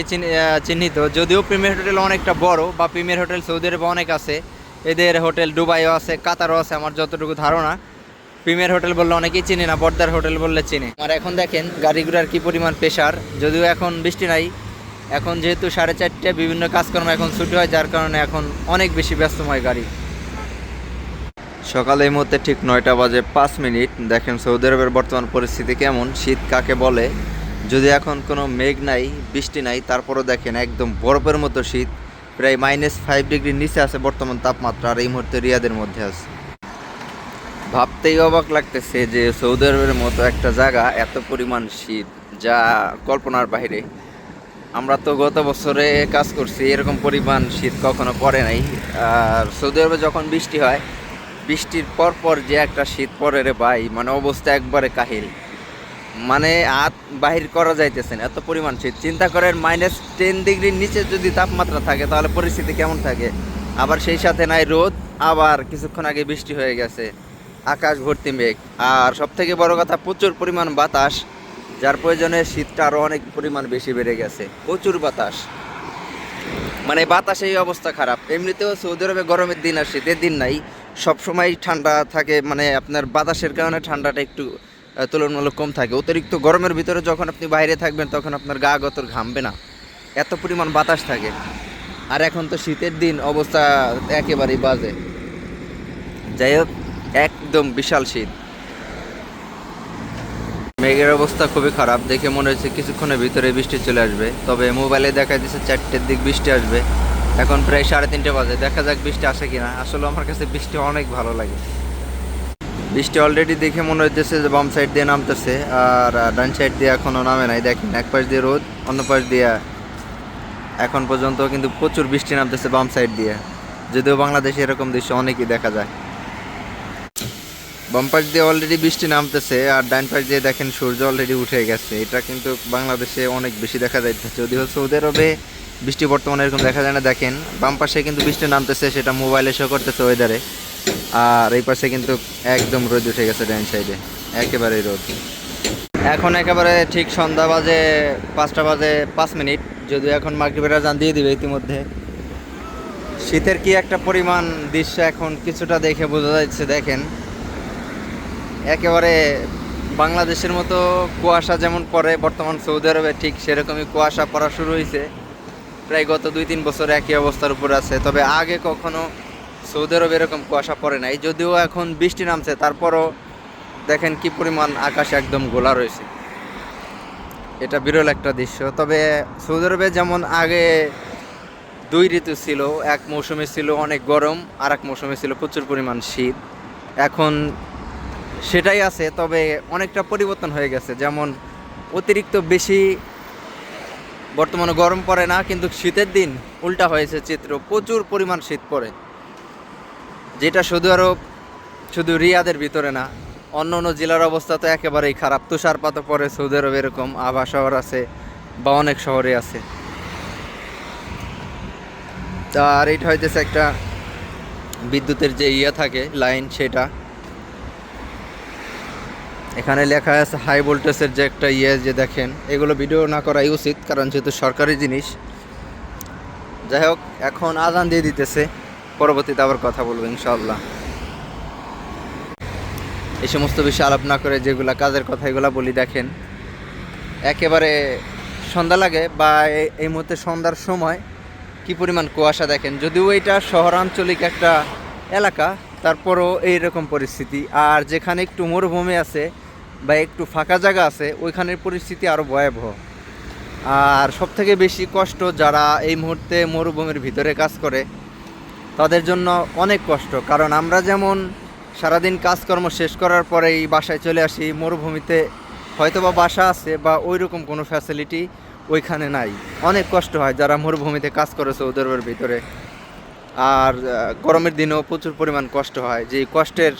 চিহ্নিত। যদিও প্রিমিয়ার হোটেল অনেকটা বড়, বা প্রিমিয়ার হোটেল সৌদি আরবে অনেক আছে, এদের হোটেল দুবাইও আছে, কাতারও আছে আমার যতটুকু ধারণা। প্রিমিয়ার হোটেল বললে অনেকেই চিনি না, বর্দার হোটেল বললে চিনি। আর এখন দেখেন গাড়ি ঘোড়ার কী পরিমাণ প্রেশার, যদিও এখন বৃষ্টি নাই। এখন যেহেতু 4:30, বিভিন্ন কাজকর্ম এখন ছুটি হয়, যার কারণে এখন অনেক বেশি ব্যস্তময় গাড়ি। সকালে এই মুহূর্তে ঠিক 9টা বাজে 5 মিনিট। দেখেন সৌদি আরবের বর্তমান পরিস্থিতি কেমন, শীত কাকে বলে। যদি এখন কোনো মেঘ নাই, বৃষ্টি নাই, তারপরও দেখেন একদম বরফের মতো শীত। প্রায় -5 ডিগ্রির নিচে আছে বর্তমান তাপমাত্রা, আর এই মুহূর্তে রিয়াদের মধ্যে আছে। ভাবতেই অবাক লাগতেছে যে সৌদি আরবের মতো একটা জায়গা এত পরিমাণ শীত, যা কল্পনার বাইরে। আমরা তো গত বছরে কাজ করছি, এরকম পরিমাণ শীত কখনো পড়ে নাই। আর সৌদি আরবে যখন বৃষ্টি হয়, বৃষ্টির পর যে একটা শীত পড়ে রে ভাই, মানে অবস্থা একবারে কাহিল, মানে হাত বাহির করা যাইতেছে না, এত পরিমাণ শীত। চিন্তা করেন -10 ডিগ্রির নিচে যদি তাপমাত্রা থাকে তাহলে পরিস্থিতি কেমন থাকে। আবার সেই সাথে নাই রোদ, আবার কিছুক্ষণ আগে বৃষ্টি হয়ে গেছে, আকাশ ভর্তি মেঘ, আর সব থেকে বড় কথা প্রচুর পরিমাণ বাতাস, যার প্রয়োজনে শীতটা আরও অনেক পরিমাণ বেশি বেড়ে গেছে। প্রচুর বাতাস, মানে বাতাসে এই অবস্থা খারাপ। এমনিতেও সৌদি আরবে গরমের দিন আর শীতের দিন নাই, সবসময় ঠান্ডা থাকে, মানে আপনার বাতাসের কারণে ঠান্ডাটা একটু তুলনামূলক কম থাকে। অতিরিক্ত গরমের ভিতরে যখন আপনি বাইরে থাকবেন তখন আপনার গা গতর ঘামবে না, এত পরিমাণ বাতাস থাকে। আর এখন তো শীতের দিন, অবস্থা একেবারেই বাজে। যাই হোক, একদম বিশাল শীত। মেঘের অবস্থা খুবই খারাপ, দেখে মনে হচ্ছে কিছুক্ষণের ভিতরে বৃষ্টি চলে আসবে। তবে মোবাইলে দেখা দিচ্ছে 4টের দিক বৃষ্টি আসবে, এখন প্রায় 3:30 বাজে। দেখা যাক বৃষ্টি আসে কিনা। আসলে আমার কাছে বৃষ্টি অনেক ভালো লাগে। বৃষ্টি অলরেডি দেখে মনে হচ্ছে যে বাম সাইড দিয়ে নামতেছে, আর ডান সাইড দিয়ে এখনও নামে নাই। দেখেন এক পাশ দিয়ে রোদ, অন্য পাশ দিয়ে এখন পর্যন্ত কিন্তু প্রচুর বৃষ্টি নামতেছে বাম সাইড দিয়ে। যদিও বাংলাদেশে এরকম দৃশ্য অনেকই দেখা যায়। বাম পাশ দিয়ে অলরেডি বৃষ্টি নামতেছে, আর ডান পাশ দিয়ে দেখেন সূর্য অলরেডি উঠে গেছে। এটা কিন্তু বাংলাদেশে অনেক বেশি দেখা যাইতেছে, যদিও সৌদি আরবে বৃষ্টি বর্তমানে এরকম দেখা যায় না। দেখেন বাম পাশে কিন্তু বৃষ্টি নামতেছে, সেটা মোবাইলে শো করতেছে ওয়েদারে। আর এই পাশে কিন্তু একদম রোদ উঠে গেছে ডান সাইডে, একেবারেই রোদ। এখন একেবারে ঠিক সন্ধ্যা বাজে 5টা বাজে 5 মিনিট, যদিও এখন মাগরিবের আজান দিয়ে দিবে ইতিমধ্যে। শীতের কি একটা পরিমাণ দৃশ্য এখন কিছুটা দেখে বোঝা যাচ্ছে। দেখেন একেবারে বাংলাদেশের মতো কুয়াশা যেমন পড়ে বর্তমান সৌদি আরবে, ঠিক সেরকমই কুয়াশা পড়া শুরু হয়েছে। প্রায় গত 2-3 বছর একই অবস্থার উপর আছে, তবে আগে কখনো সৌদি আরবে এরকম কুয়াশা পড়ে নাই। যদিও এখন বৃষ্টি নামছে, তারপরও দেখেন কি পরিমাণ আকাশ একদম গোলা রয়েছে। এটা বিরল একটা দৃশ্য। তবে সৌদি আরবে যেমন আগে 2 ঋতু ছিল, এক মৌসুমে ছিল অনেক গরম, আর এক মৌসুমে ছিল প্রচুর পরিমাণ শীত। এখন সেটাই আছে, তবে অনেকটা পরিবর্তন হয়ে গেছে। যেমন অতিরিক্ত বেশি বর্তমানে গরম পড়ে না, কিন্তু শীতের দিন উল্টা হয়েছে চিত্র, প্রচুর পরিমাণ শীত পড়ে, যেটা শুধু রিয়াদের ভিতরে না, অন্য অন্য জেলার অবস্থা তো একেবারেই খারাপ। তুষারপাতও পড়ে সৌদি আরবে, এরকম আভা শহর আছে বা অনেক শহরে আছে। আর এটা হইতেছে একটা বিদ্যুতের যে থাকে লাইন, সেটা এখানে লেখা আছে হাই ভোল্টেজের যে একটা যে দেখেন, এগুলো ভিডিও না করাই উচিত, কারণ যেহেতু সরকারি জিনিস। যাই হোক, এখন আজান দিয়ে দিতেছে, পরবর্তীতে আবার কথা বলবো ইনশাআল্লাহ। এই সমস্ত বিষয় আলাপ না করে যেগুলা কাজের কথা এগুলা বলি। দেখেন একেবারে সন্ধ্যা লাগে, বা এই মুহূর্তে সন্ধ্যার সময় কি পরিমাণ কুয়াশা দেখেন। যদিও এটা শহরাঞ্চলিক একটা এলাকা, তারপরও এইরকম পরিস্থিতি। আর যেখানে একটু মরুভূমি আছে বা একটু ফাঁকা জায়গা আছে ওইখানের পরিস্থিতি আরও ভয়াবহ। আর সবথেকে বেশি কষ্ট যারা এই মুহূর্তে মরুভূমির ভিতরে কাজ করে তাদের জন্য অনেক কষ্ট। কারণ আমরা যেমন সারাদিন কাজকর্ম শেষ করার পরেই বাসায় চলে আসি, মরুভূমিতে হয়তো বা বাসা আছে বা ওই রকম কোনো ফ্যাসিলিটি ওইখানে নাই। অনেক কষ্ট হয় যারা মরুভূমিতে কাজ করে সৌদি আরবের ভিতরে। আর গরমের দিনেও প্রচুর পরিমাণ কষ্ট হয়। যে কষ্টের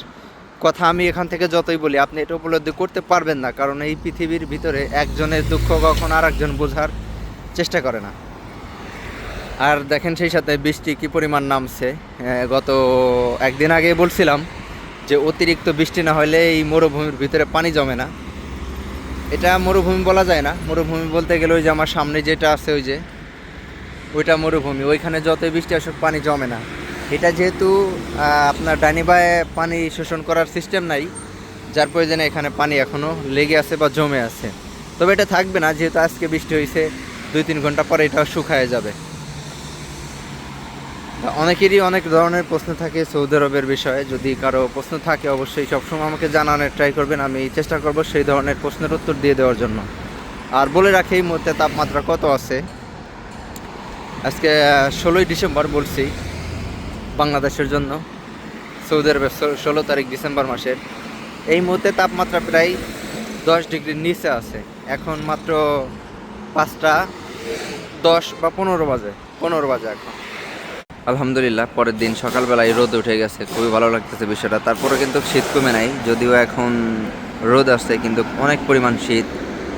কথা আমি এখান থেকে যতই বলি আপনি এটা উপলব্ধি করতে পারবেন না, কারণ এই পৃথিবীর ভিতরে একজনের দুঃখ কখন আর একজন বোঝার চেষ্টা করে না। আর দেখেন সেই সাথে বৃষ্টি কী পরিমাণ নামছে। গত একদিন আগে বলছিলাম যে অতিরিক্ত বৃষ্টি না হলে এই মরুভূমির ভিতরে পানি জমে না। এটা মরুভূমি বলা যায় না, মরুভূমি বলতে গেলে ওই যে আমার সামনে যেটা আছে ওই যে ওইটা মরুভূমি, ওইখানে যতই বৃষ্টি আসুক পানি জমে না। এটা যেহেতু আপনার ডাইনি বায়ে পানি শোষণ করার সিস্টেম নাই, যার প্রয়োজনে এখানে পানি এখনও লেগে আছে বা জমে আছে। তবে এটা থাকবে না, যেহেতু আজকে বৃষ্টি হয়েছে 2-3 ঘন্টা পরে এটা শুকায় যাবে। অনেকেরই অনেক ধরনের প্রশ্ন থাকে সৌদি আরবের বিষয়ে। যদি কারো প্রশ্ন থাকে অবশ্যই সবসময় আমাকে জানানোর ট্রাই করবেন, আমি চেষ্টা করব সেই ধরনের প্রশ্নের উত্তর দিয়ে দেওয়ার জন্য। আর বলে রাখি এই মুহূর্তে তাপমাত্রা কত আছে। আজকে 16ই ডিসেম্বর বলছি বাংলাদেশের জন্য, সৌদি আরবের 16 তারিখ ডিসেম্বর মাসের। এই মুহূর্তে তাপমাত্রা প্রায় 10 ডিগ্রির নিচে আছে। এখন মাত্র 5টা 10 বা 15 বাজে এখন। আলহামদুলিল্লাহ পরের দিন সকালবেলায় রোদ উঠে গেছে, খুবই ভালো লাগতেছে বিষয়টা। তারপরে কিন্তু শীত কমে নাই, যদিও এখন রোদ আসছে কিন্তু অনেক পরিমাণ শীত।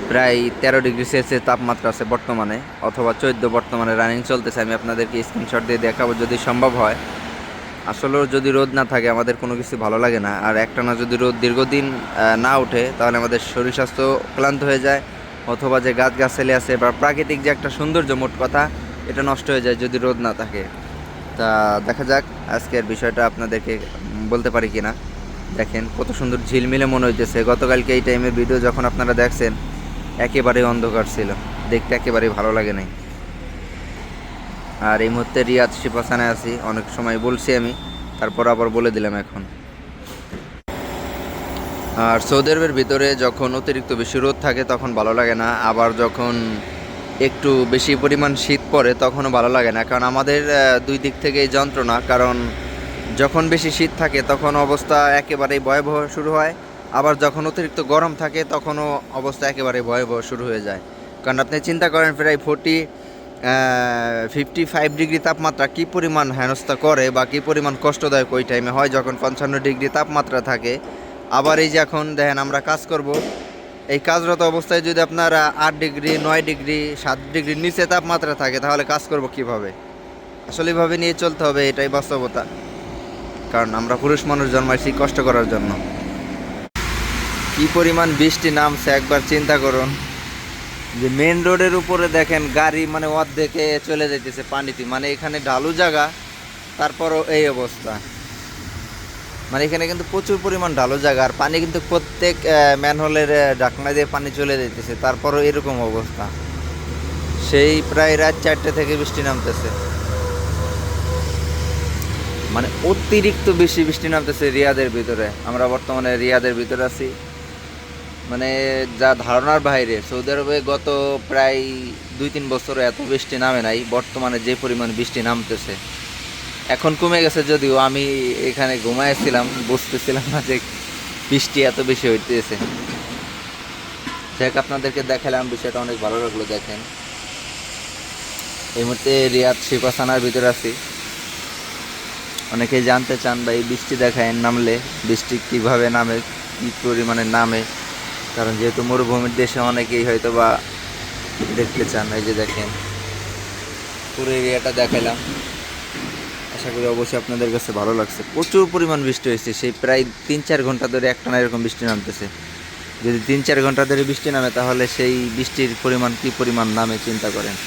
প্রায় 13 ডিগ্রি সেলসিয়াস তাপমাত্রা আছে বর্তমানে, অথবা 14 বর্তমানে রানিং চলতেছে। আমি আপনাদেরকে স্ক্রিনশট দিয়ে দেখাবো যদি সম্ভব হয়। আসলেও যদি রোদ না থাকে আমাদের কোনো কিছু ভালো লাগে না। আর একটানা যদি রোদ দীর্ঘদিন না ওঠে তাহলে আমাদের শরীর স্বাস্থ্য ক্লান্ত হয়ে যায়, অথবা যে গাছগাছালি আছে বা প্রাকৃতিক যে একটা সৌন্দর্য মোট কথা এটা নষ্ট হয়ে যায় যদি রোদ না থাকে। তা দেখা যাক আজকের বিষয়টা আপনাদেরকে বলতে পারি কি না। দেখেন কত সুন্দর ঝিলমিলে মনে হইতেছে। গতকালকে এই টাইমের ভিডিও যখন আপনারা দেখছেন একেবারেই অন্ধকার ছিল, দেখতে একেবারেই ভালো লাগে নাই। আর এই মুহূর্তে রিয়াদ শিপাসানায় আছি, অনেক সময় বলছি আমি, তারপর আবার বলে দিলাম এখন। আর সৌদি আরবের ভিতরে যখন অতিরিক্ত বেশি রোদ থাকে তখন ভালো লাগে না, আবার যখন একটু বেশি পরিমাণ শীত পড়ে তখনও ভালো লাগে না। কারণ আমাদের দুই দিক থেকেই যন্ত্রণা। কারণ যখন বেশি শীত থাকে তখন অবস্থা একেবারেই ভয়াবহ শুরু হয়, আবার যখন অতিরিক্ত গরম থাকে তখনও অবস্থা একেবারেই ভয়াবহ শুরু হয়ে যায়। কারণ আপনি চিন্তা করেন প্রায় 55 ডিগ্রি তাপমাত্রা কী পরিমাণ হেনস্থা করে বা কী পরিমাণ কষ্টদায়ক ওই টাইমে হয় যখন 55 ডিগ্রি তাপমাত্রা থাকে। আবার এই যে এখন দেখেন আমরা কাজ করব, এই কাজরত অবস্থায় যদি আপনার 8 ডিগ্রি 9 ডিগ্রি 7 ডিগ্রির নিচে তাপমাত্রা থাকে তাহলে কাজ করব কিভাবে? আসলে এভাবে নিয়ে চলতে হবে, এটাই বাস্তবতা। কারণ আমরা পুরুষ মানুষ জন্মাইছি কষ্ট করার জন্য। কি পরিমাণ বৃষ্টি নামছে একবার চিন্তা করুন। যে মেন রোডের উপরে দেখেন গাড়ি মানে অর্ধেকে চলে যাইতেছে পানিতে, মানে এখানে ঢালু জায়গা তারপরও এই অবস্থা। মানে এখানে কিন্তু প্রচুর পরিমাণ ঢালু জায়গা, আর পানি কিন্তু প্রত্যেক ম্যানহোলের ঢাকনা দিয়ে পানি চলে যেতেছে, তারপরও এরকম অবস্থা। সেই প্রায় রাত 4টে থেকে বৃষ্টি নামতেছে, মানে অতিরিক্ত বেশি বৃষ্টি নামতেছে রিয়াদের ভিতরে। আমরা বর্তমানে রিয়াদের ভিতরে আছি, মানে যা ধারণার বাইরে। সৌদি আরবে গত প্রায় 2-3 বছরে এত বৃষ্টি নামে নাই, বর্তমানে যে পরিমাণ বৃষ্টি নামতেছে। এখন কমে গেছে, যদিও আমি এখানে ঘুমাইছিলাম, বুঝতেছিলাম না যে বৃষ্টি এত বেশি হইতেছে। দেখ আপনাদেরকে দেখালাম, বিষয়টা অনেক ভালো লাগলো। দেখেন এই মুহূর্তে রিয়াদ শিপাসানার ভিতরে আছি। অনেকেই জানতে চান বা এই বৃষ্টি দেখায় নামলে বৃষ্টি কীভাবে নামে, কী পরিমাণে নামে। কারণ যেহেতু মরুভূমির দেশে অনেকেই হয়তো বা দেখতে চান। এই যে দেখেন পুরো এরিয়াটা দেখাইলাম, আশা করি অবশ্যই আপনাদের কাছে ভালো লাগছে। প্রচুর পরিমাণ বৃষ্টি হয়েছে, সেই প্রায় 3-4 ঘন্টা ধরে একটানা এরকম বৃষ্টি নামতেছে। যদি 3-4 ঘন্টা ধরে বৃষ্টি নামে তাহলে সেই বৃষ্টির পরিমাণ কী পরিমাণ নামে চিন্তা করেন।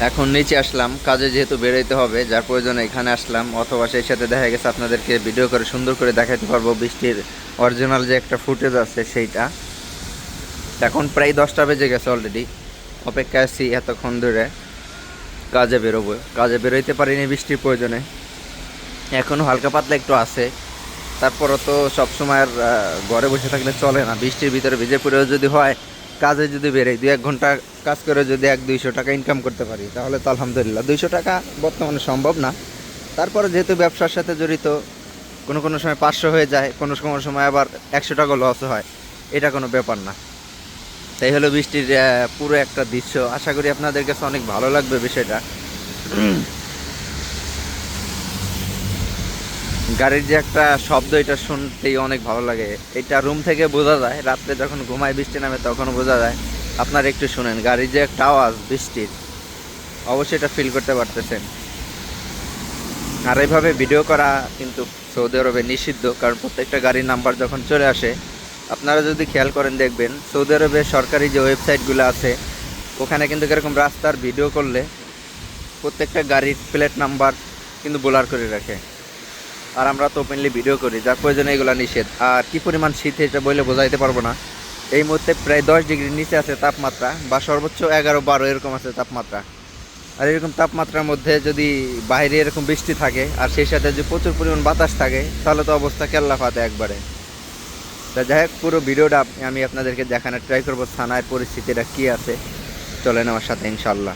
এখন নিচে আসলাম, কাজে যেহেতু বেরোইতে হবে যার প্রয়োজনে এখানে আসলাম, অথবা সেই সাথে দেখা গেছে আপনাদেরকে ভিডিও করে সুন্দর করে দেখাতে পারবো বৃষ্টির অরিজিনাল যে একটা ফুটেজ আছে সেইটা। এখন প্রায় 10টা বেজে গেছে অলরেডি, অপেক্ষায় আছি এতক্ষণ ধরে। কাজে বেরোবো, কাজে বেরোইতে পারিনি বৃষ্টির প্রয়োজনে, এখনও হালকা পাতলা একটু আছে। তারপরও তো সবসময় আর ঘরে বসে থাকলে চলে না, বৃষ্টির ভিতরে ভিজে পড়েও যদি হয়, কাজে যদি বেরোই 2-1 ঘন্টা কাজ করে যদি 100-200 টাকা ইনকাম করতে পারি, তাহলে তো আলহামদুলিল্লাহ। 200 টাকা বর্তমানে সম্ভব না, তারপরে যেহেতু ব্যবসার সাথে জড়িত, কোনো কোনো সময় 500 হয়ে যায়, কোনো কোনো সময় আবার 100 টাকা লস হয়, এটা কোনো ব্যাপার না। তাই হলো বৃষ্টির পুরো একটা দৃশ্য। আশা করি আপনাদের কাছে অনেক ভালো লাগবে বিষয়টা। গাড়ির যে একটা শব্দ, এটা শুনতেই অনেক ভালো লাগে। এটা রুম থেকে বোঝা যায়, রাত্রে যখন ঘুমায় বৃষ্টি নামে তখনও বোঝা যায়। আপনারা একটু শুনেন গাড়ির যে একটা আওয়াজ বৃষ্টির, অবশ্যই এটা ফিল করতে পারতেছেন। আর এইভাবে ভিডিও করা কিন্তু সৌদি আরবে নিষিদ্ধ, কারণ প্রত্যেকটা গাড়ির নাম্বার যখন চলে আসে, আপনারা যদি খেয়াল করেন দেখবেন সৌদি আরবের সরকারি যে ওয়েবসাইটগুলো আছে, ওখানে কিন্তু এরকম রাস্তার ভিডিও করলে প্রত্যেকটা গাড়ির প্লেট নাম্বার কিন্তু ব্লার করে রাখে। আর আমরা তো ওপেনলি ভিডিও করি, যার প্রয়োজনে এগুলো নিষেধ। আর কি পরিমাণ শীত এটা বলে বোঝাইতে পারবো না। এই মুহূর্তে প্রায় 10 ডিগ্রির নিচে আছে তাপমাত্রা, বা সর্বোচ্চ 11-12 এরকম আছে তাপমাত্রা। আর এরকম তাপমাত্রার মধ্যে যদি বাইরে এরকম বৃষ্টি থাকে, আর সেই সাথে যদি প্রচুর পরিমাণ বাতাস থাকে, তাহলে তো অবস্থা কেল্লা ফাতে একবারে। তা যাই হোক, পুরো ভিডিওটা আমি আপনাদেরকে দেখানোর ট্রাই করবো থানার পরিস্থিতিটা কী আছে। চলেন আমার সাথে ইনশাল্লাহ।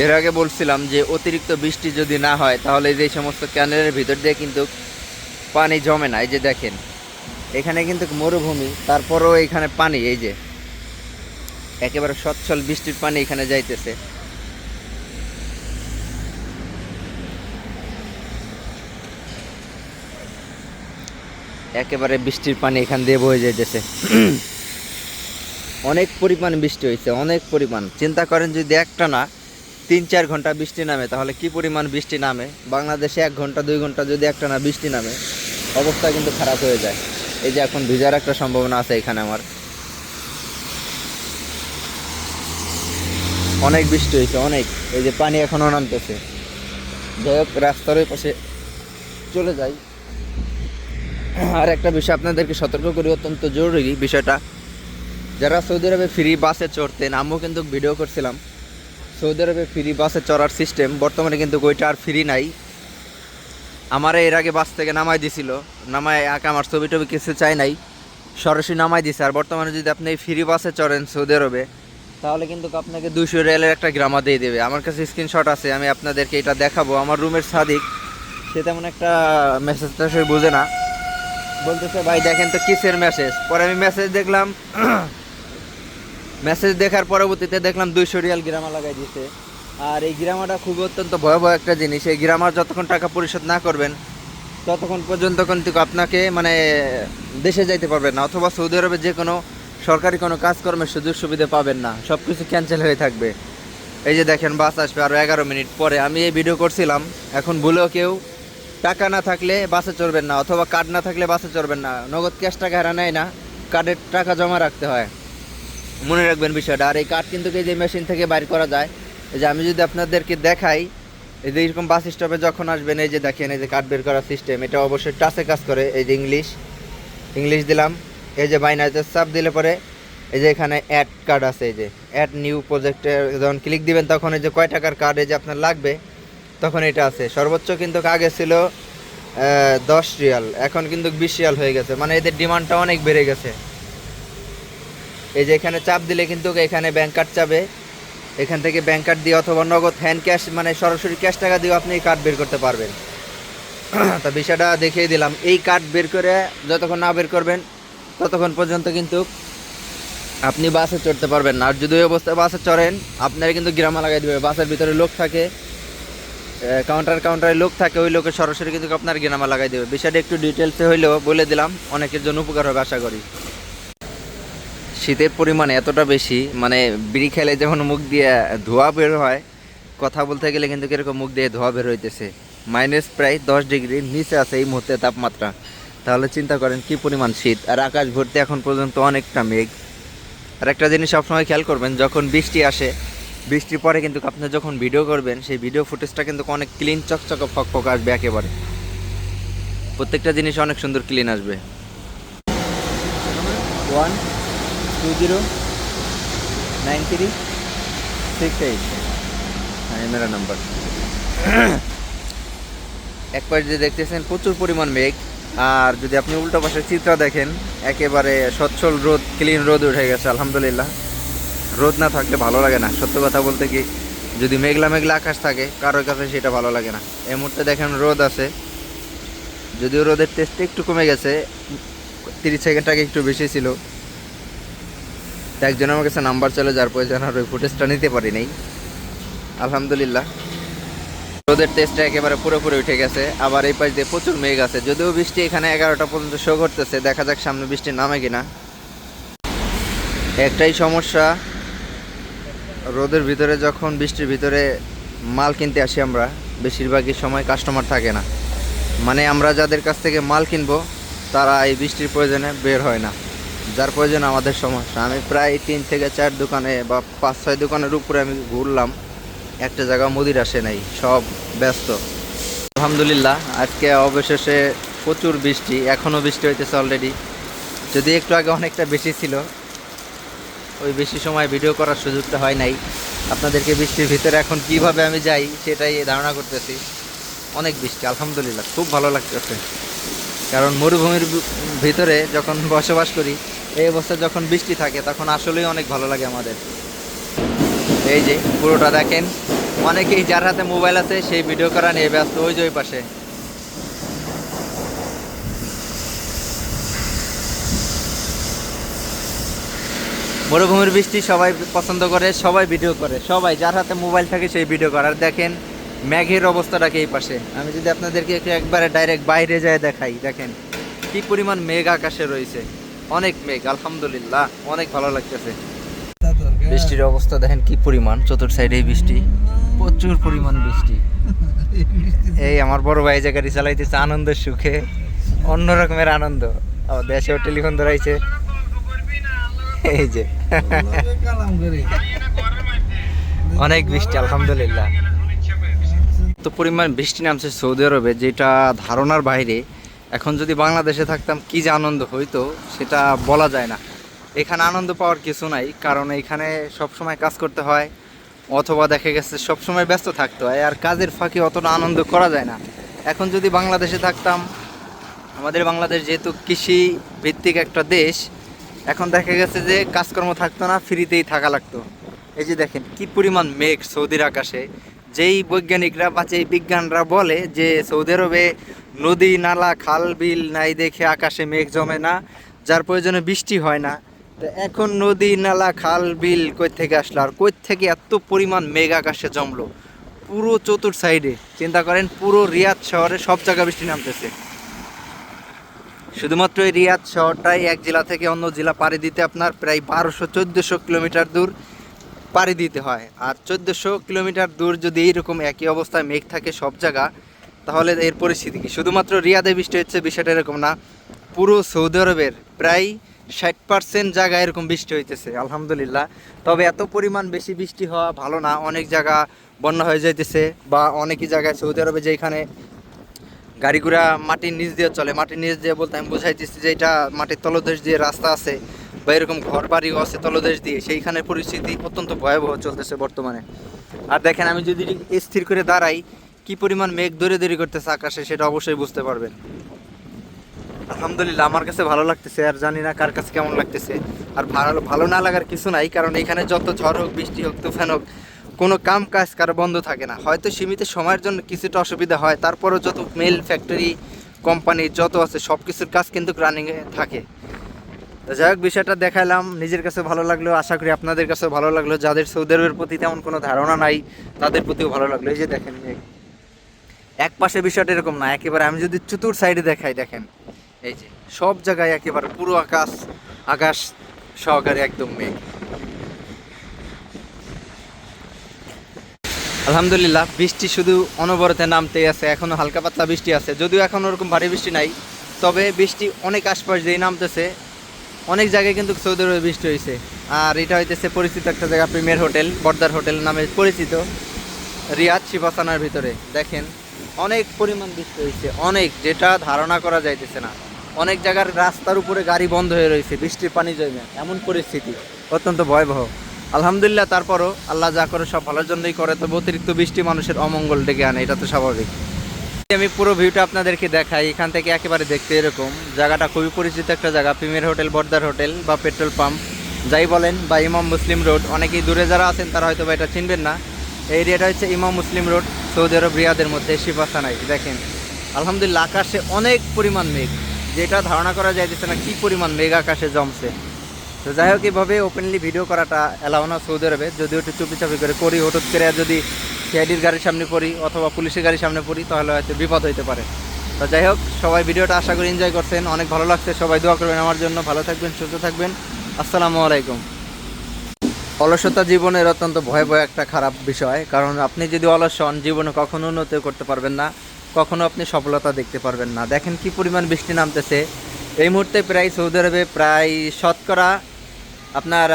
এর আগে বলছিলাম যে অতিরিক্ত বৃষ্টি যদি না হয়, তাহলে এই সমস্ত ক্যানেলের ভিতর দিয়ে কিন্তু পানি জমে না। এই যে দেখেন, এখানে কিন্তু মরুভূমি, তারপরও এখানে পানি, এই যে একেবারে সচ্ছল বৃষ্টির পানি এখানে যাইতেছে। একেবারে বৃষ্টির পানি এখান দিয়ে বয়ে যাইতেছে। অনেক পরিমাণ বৃষ্টি হয়েছে, অনেক পরিমাণ। চিন্তা করেন যদি একটা না 3-4 ঘন্টা বৃষ্টি নামে, তাহলে কি পরিমাণ বৃষ্টি নামে। বাংলাদেশে 1 ঘন্টা 2 ঘন্টা যদি একটা না বৃষ্টি নামে, অবস্থা কিন্তু খারাপ হয়ে যায়। এই যে এখন ভিজার একটা সম্ভাবনা আছে এখানে আমার। অনেক বৃষ্টি হয়েছে, অনেক। এই যে পানি এখনও নামতেছে। যাই হোক, রাস্তার ওই পাশে চলে যাই। আর একটা বিষয় আপনাদেরকে সতর্ক করি, অত্যন্ত জরুরি বিষয়টা। যারা সৌদি আরবে ফ্রি বাসে চড়তেন, আমিও কিন্তু ভিডিও করছিলাম, সৌদি আরবে ফ্রি বাসে চড়ার সিস্টেম বর্তমানে কিন্তু ওইটা আর ফ্রি নাই। আমারে এর আগে বাস থেকে নামাই দিছিল, নামায় আমার ছবি টবি কিছু চাই নাই, সরাসরি নামাই দিছে। আর বর্তমানে যদি আপনি এই ফ্রি বাসে চড়েন সৌদি আরবে, তাহলে কিন্তু আপনাকে 200 রিয়ালের একটা গ্রামা দিয়ে দেবে। আমার কাছে স্ক্রিনশট আছে, আমি আপনাদেরকে এটা দেখাবো। আমার রুমের সাদিক, সে তেমন একটা মেসেজটা সে বোঝে না, বলতেছে ভাই দেখেন তো কিসের মেসেজ। পরে আমি মেসেজ দেখলাম, মেসেজ দেখার পরবর্তীতে দেখলাম 200 রিয়াল গ্রামা লাগাই দিয়েছে। আর এই গ্রামাটা খুবই অত্যন্ত ভয়াবহ একটা জিনিস। এই গ্রামার যতক্ষণ টাকা পরিশোধ না করবেন, ততক্ষণ পর্যন্ত কিন্তু আপনাকে মানে দেশে যাইতে পারবেন না, অথবা সৌদি আরবে যে কোনো সরকারি কোনো কাজকর্মের সুযোগ সুবিধা পাবেন না, সব কিছু ক্যান্সেল হয়ে থাকবে। এই যে দেখেন, বাস আসবে আরও 11 মিনিট পরে। আমি এই ভিডিও করছিলাম, এখন ভুলেও কেউ টাকা না থাকলে বাসে চড়বেন না, অথবা কার্ড না থাকলে বাসে চড়বেন না। নগদ ক্যাশ টাকা হারা নেয় না, কার্ডের টাকা জমা রাখতে হয়, মনে রাখবেন বিষয়টা। আর এই কার্ড কিন্তু এই যে মেশিন থেকে বাইর করা যায়। এই যে আমি যদি আপনাদেরকে দেখাই, এই যে এরকম বাস স্টপে যখন আসবেন, এই যে দেখেন, এই যে কার্ড বের করার সিস্টেম, এটা অবশ্যই টাচে কাজ করে। এই যে ইংলিশ দিলাম, এই যে বাইনাতে চাপ দিলে পরে এই যে এখানে অ্যাড কার্ড আছে, এই যে অ্যাড নিউ প্রজেক্টে যখন ক্লিক দিবেন, তখন এই যে কয় টাকার কার্ড এই যে আপনার লাগবে, তখন এটা আছে। সর্বোচ্চ কিন্তু আগে ছিল 10 রিয়াল, এখন কিন্তু 20 রিয়াল হয়ে গেছে। মানে এদের ডিমান্ডটা অনেক বেড়ে গেছে। এই যে এখানে চাপ দিলে কিন্তু এখানে ব্যাংক কার্ড চাবে, এখান থেকে ব্যাংক কার্ড দিয়ে অথবা নগদ হ্যান্ড ক্যাশ, মানে সরাসরি ক্যাশ টাকা দিয়েও আপনি এই কার্ড বের করতে পারবেন। তা বিষয়টা দেখিয়ে দিলাম। এই কার্ড বের করে যতক্ষণ না বের করবেন, ততক্ষণ পর্যন্ত কিন্তু আপনি বাসে চড়তে পারবেন না। আর যদি ওই অবস্থায় বাসে চড়েন, আপনারা কিন্তু গ্রামা লাগাই দেবে। বাসের ভিতরে লোক থাকে, কাউন্টারে লোক থাকে, ওই লোকের সরাসরি কিন্তু আপনার গ্রামা লাগাই দেবে। বিষয়টা একটু ডিটেলসে হইলেও বলে দিলাম, অনেকের জন্য উপকার হবে আশা করি। শীতের পরিমাণ এতটা বেশি, মানে বিড়ি খেলে যেমন মুখ দিয়ে ধোঁয়া বের হয়, কথা বলতে গেলে কিন্তু এরকম মুখ দিয়ে ধোঁয়া বের হইতেছে। মাইনাস প্রায় 10 ডিগ্রির নিচে আছে এই মুহূর্তে তাপমাত্রা। তাহলে চিন্তা করেন কি পরিমাণ শীত। আর আকাশ ভর্তি এখন পর্যন্ত অনেকটা মেঘ। আর একটা জিনিস সবসময় খেয়াল করবেন, যখন বৃষ্টি আসে, বৃষ্টির পরে কিন্তু আপনি যখন ভিডিও করবেন, সেই ভিডিও ফুটেজটা কিন্তু অনেক ক্লিন চকচকে ফকফক আসবে একেবারে। প্রত্যেকটা জিনিস অনেক সুন্দর ক্লিন আসবে। 1 209368। হ্যাঁ, এই মেরা নাম্বার। এক পাশে যে দেখতেছেন প্রচুর পরিমাণ মেঘ, আর যদি আপনি উল্টো পাশের চিত্র দেখেন একেবারে স্বচ্ছল রোদ, ক্লিন রোদ উঠে গেছে আলহামদুলিল্লাহ। রোদ না থাকলে ভালো লাগে না, সত্য কথা বলতে কি, যদি মেঘলা মেঘলা আকাশ থাকে কারোর কাছে সেটা ভালো লাগে না। এই মুহূর্তে দেখেন রোদ আছে, যদিও রোদের টেস্ট একটু কমে গেছে, 30 সেকেন্ড আগে একটু বেশি ছিল। তো একজন আমার কাছে নাম্বার চলে যার প্রয়োজন, আর ওই ফুটেজটা নিতে পারি নাই আলহামদুলিল্লাহ। রোদের টেস্টটা একেবারে পুরোপুরি উঠে গেছে। আবার এই পাশ দিয়ে প্রচুর মেঘ আছে, যদিও বৃষ্টি এখানে 11টা পর্যন্ত শো করতেছে, দেখা যাক সামনে বৃষ্টি নামে কিনা। একটাই সমস্যা, রোদের ভিতরে যখন বৃষ্টির ভিতরে মাল কিনতে আসি আমরা, বেশিরভাগই সময় কাস্টমার থাকে না, মানে আমরা যাদের কাছ থেকে মাল কিনবো তারা এই বৃষ্টির প্রয়োজনে বের হয় না, যার প্রয়োজন আমাদের সমস্যা। আমি প্রায় 3 থেকে 4 দোকানে বা 5-6 দোকানের উপরে আমি ঘুরলাম, একটা জায়গা মুদির আসে নাই, সব ব্যস্ত। আলহামদুলিল্লাহ আজকে অবশেষে প্রচুর বৃষ্টি, এখনও বৃষ্টি হইতেছে অলরেডি, যদি একটু আগে অনেকটা বেশি ছিল। ওই বেশি সময় ভিডিও করার সুযোগটা হয় নাই। আপনাদেরকে বৃষ্টির ভিতরে এখন কিভাবে আমি যাই সেটাই ধারণা করতেছি। অনেক বৃষ্টি আলহামদুলিল্লাহ, খুব ভালো লাগতেছে, কারণ মরুভূমির ভিতরে যখন বসবাস করি এই অবস্থায় যখন বৃষ্টি থাকে তখন আসলেই অনেক ভালো লাগে আমাদের। এই যে পুরোটা দেখেন, অনেকেই যার হাতে মোবাইল আছে সেই ভিডিও করা নিয়ে ব্যস্ত। ওই যে ওই পাশে মরুভূমির বৃষ্টি সবাই পছন্দ করে, সবাই ভিডিও করে, সবাই যার হাতে মোবাইল থাকে সেই ভিডিও করে। আর দেখেন মেঘের অবস্থাটাকে এই পাশে, আমি যদি আপনাদেরকে একবারে ডাইরেক্ট বাইরে যায় দেখাই, দেখেন কি পরিমাণ মেঘ আকাশে রয়েছে, অনেক মেঘ আলহামদুলিল্লাহ, অনেক ভালো লাগতেছে। বৃষ্টির অবস্থা দেখেন কি পরিমাণ, চতুর্থ সাইডে বৃষ্টি, প্রচুর পরিমাণ বৃষ্টি। এই আমার বড় ভাই যে গাড়ি চালাইতেছে আনন্দের সুখে, অন্য রকমের আনন্দ। দেশেও টেলিফোন ধরাইছে, এই যে অনেক বৃষ্টি আলহামদুলিল্লাহ। তো পরিমাণ বৃষ্টি নামছে সৌদি আরবে, যেটা ধারণার বাইরে। এখন যদি বাংলাদেশে থাকতাম কি যে আনন্দ হইতো সেটা বলা যায় না। এখানে আনন্দ পাওয়ার কিছু নাই, কারণ এখানে সবসময় কাজ করতে হয়, অথবা দেখা গেছে সবসময় ব্যস্ত থাকতে হয়, আর কাজের ফাঁকে অতটা আনন্দ করা যায় না। এখন যদি বাংলাদেশে থাকতাম, আমাদের বাংলাদেশ যেহেতু কৃষি ভিত্তিক একটা দেশ, এখন দেখা গেছে যে কাজকর্ম থাকতো না, ফ্রিতেই থাকা লাগতো। এই যে দেখেন কি পরিমাণ মেঘ সৌদির আকাশে। যেই বৈজ্ঞানিকরা বা যেই বিজ্ঞানরা বলে যে সৌদি আরবে নদী নালা খাল বিল নাই দেখে আকাশে মেঘ জমে না, যার প্রয়োজনে বৃষ্টি হয় না, তো এখন নদী নালা খাল বিল কই থেকে আসলো, আর কই থেকে এত পরিমাণ মেঘ আকাশে জমলো পুরো চতুর সাইডে। চিন্তা করেন পুরো রিয়াদ শহরে সব জায়গায় বৃষ্টি নামতেছে। শুধুমাত্র এই রিয়াদ শহরটাই এক জেলা থেকে অন্য জেলা পাড়ি দিতে আপনার প্রায় 1200-1400 কিলোমিটার দূর পাড়ি দিতে হয়। আর 1400 কিলোমিটার দূর যদি এইরকম একই অবস্থায় মেঘ থাকে সব জায়গা, তাহলে এর পরিস্থিতি কি? শুধুমাত্র রিয়াদে বৃষ্টি হচ্ছে বিষয়টা এরকম না, পুরো সৌদি আরবের প্রায় 60% জায়গায় এরকম বৃষ্টি হইতেছে আলহামদুলিল্লাহ। তবে এত পরিমাণ বেশি বৃষ্টি হওয়া ভালো না, অনেক জায়গা বন্যা হয়ে যাইতেছে, বা অনেকই জায়গায় সৌদি আরবে যেখানে গাড়ি ঘোড়া মাটির নিচ দিয়ে চলে, মাটির নিচ দিয়ে বলতে আমি বোঝাইতেছি যে এটা মাটির তলদেশ দিয়ে রাস্তা আছে, বা এরকম ঘর বাড়িও আছে তলদেশ দিয়ে, সেইখানে পরিস্থিতি অত্যন্ত ভয়াবহ চলতেছে বর্তমানে। আর দেখেন আমি যদি স্থির করে দাঁড়াই, কি পরিমাণ মেঘ দৌড়ে করতেছে আকাশে সেটা অবশ্যই বুঝতে পারবেন। আলহামদুলিল্লাহ আমার কাছে ভালো লাগতেছে, আর জানি না কার কাছে কেমন লাগতেছে। আর ভালো না লাগার কিছু নাই, কারণ এখানে যত ঝড় হোক বৃষ্টি হোক তুফান হোক, কোনো কাম কাজ কারো বন্ধ থাকে না। হয়তো সীমিত সময়ের জন্য কিছুটা অসুবিধা হয়, তারপরেও যত মেল ফ্যাক্টরি কোম্পানি যত আছে সব কিছুর কাজ কিন্তু রানিংয়ে থাকে। যাই হোক বিষয়টা দেখালাম, নিজের কাছে ভালো লাগলো, আশা করি আপনাদের কাছেও ভালো লাগলো। যাদের সৌদি আরবের প্রতি তেমন কোনো ধারণা নাই তাদের প্রতিও ভালো লাগলো। এই যে দেখেন এক পাশে বিষয়টা এরকম না, একেবারে আমি যদি চতুর সাইডে দেখাই, দেখেন এই যে সব জায়গায় একেবারে পুরো আকাশ সহকারে একদম মেঘ। আলহামদুলিল্লাহ বৃষ্টি শুধু অনবরতে নামতেই আছে, এখনও হালকা পাতলা বৃষ্টি আছে, যদিও এখন ওরকম ভারী বৃষ্টি নাই, তবে বৃষ্টি অনেক আশপাশ দিয়ে নামতেছে। অনেক জায়গায় কিন্তু সৌদি আরবে বৃষ্টি হয়েছে। আর এটা হইতেছে পরিচিত একটা জায়গা, প্রিমিয়ার হোটেল, বর্দার হোটেল নামে পরিচিত, রিয়াদ শিবাসানার ভিতরে। দেখেন অনেক পরিমাণ বৃষ্টি হয়েছে, অনেক, যেটা ধারণা করা যাইতেছে না। অনেক জায়গার রাস্তার উপরে গাড়ি বন্ধ হয়ে রয়েছে বৃষ্টির পানি জমে, এমন পরিস্থিতি অত্যন্ত ভয়াবহ। আলহামদুলিল্লাহ, তারপরও আল্লাহ যা করে সব ভালোর জন্যই করে, তবে অতিরিক্ত বৃষ্টি মানুষের অমঙ্গল ডেকে আনে, এটা তো স্বাভাবিক। আমি পুরো ভিউটা আপনাদেরকে দেখাই, এখান থেকে একেবারে দেখতে এরকম। জায়গাটা খুবই পরিচিত একটা জায়গা, প্রিমিয়ার হোটেল, বর্দার হোটেল বা পেট্রোল পাম্প যাই বলেন, বা ইমাম মুসলিম রোড। অনেকেই দূরে যারা আছেন তারা হয়তো বা এটা চিনবেন না। এই এরিয়াটা হচ্ছে ইমাম মুসলিম রোড, সৌদি আরব রিয়াদের মধ্যে শিফা সানাই। দেখেন আলহামদুলিল্লাহ, আকাশে অনেক পরিমাণ মেঘ, যেটা ধারণা করা যাইতেছে না কি পরিমাণ মেঘ আকাশে জমছে। তো যাই হোক, এভাবে ওপেনলি ভিডিও করাটা এলাও না সৌদি আরবে, যদিও একটু চুপিচাপি করে করি। হঠাৎ করে যদি সিআইডির গাড়ির সামনে পড়ি অথবা পুলিশের গাড়ির সামনে পড়ি তাহলে হয়তো বিপদ হইতে পারে। তো যাই হোক, সবাই ভিডিওটা আশা করি এনজয় করছেন, অনেক ভালো লাগছে। সবাই দোয়া করবেন আমার জন্য। ভালো থাকবেন, সুস্থ থাকবেন। আসসালামু আলাইকুম। অলসতা জীবনের অত্যন্ত ভয়াবহ একটা খারাপ বিষয়, কারণ আপনি যদি অলস হন জীবনে কখনো উন্নতি করতে পারবেন না, কখনো আপনি সফলতা দেখতে পারবেন না। দেখেন কি পরিমাণ বৃষ্টি নামতেছে এই মুহূর্তে। প্রায় সৌদি আরবে প্রায় শতকরা আপনার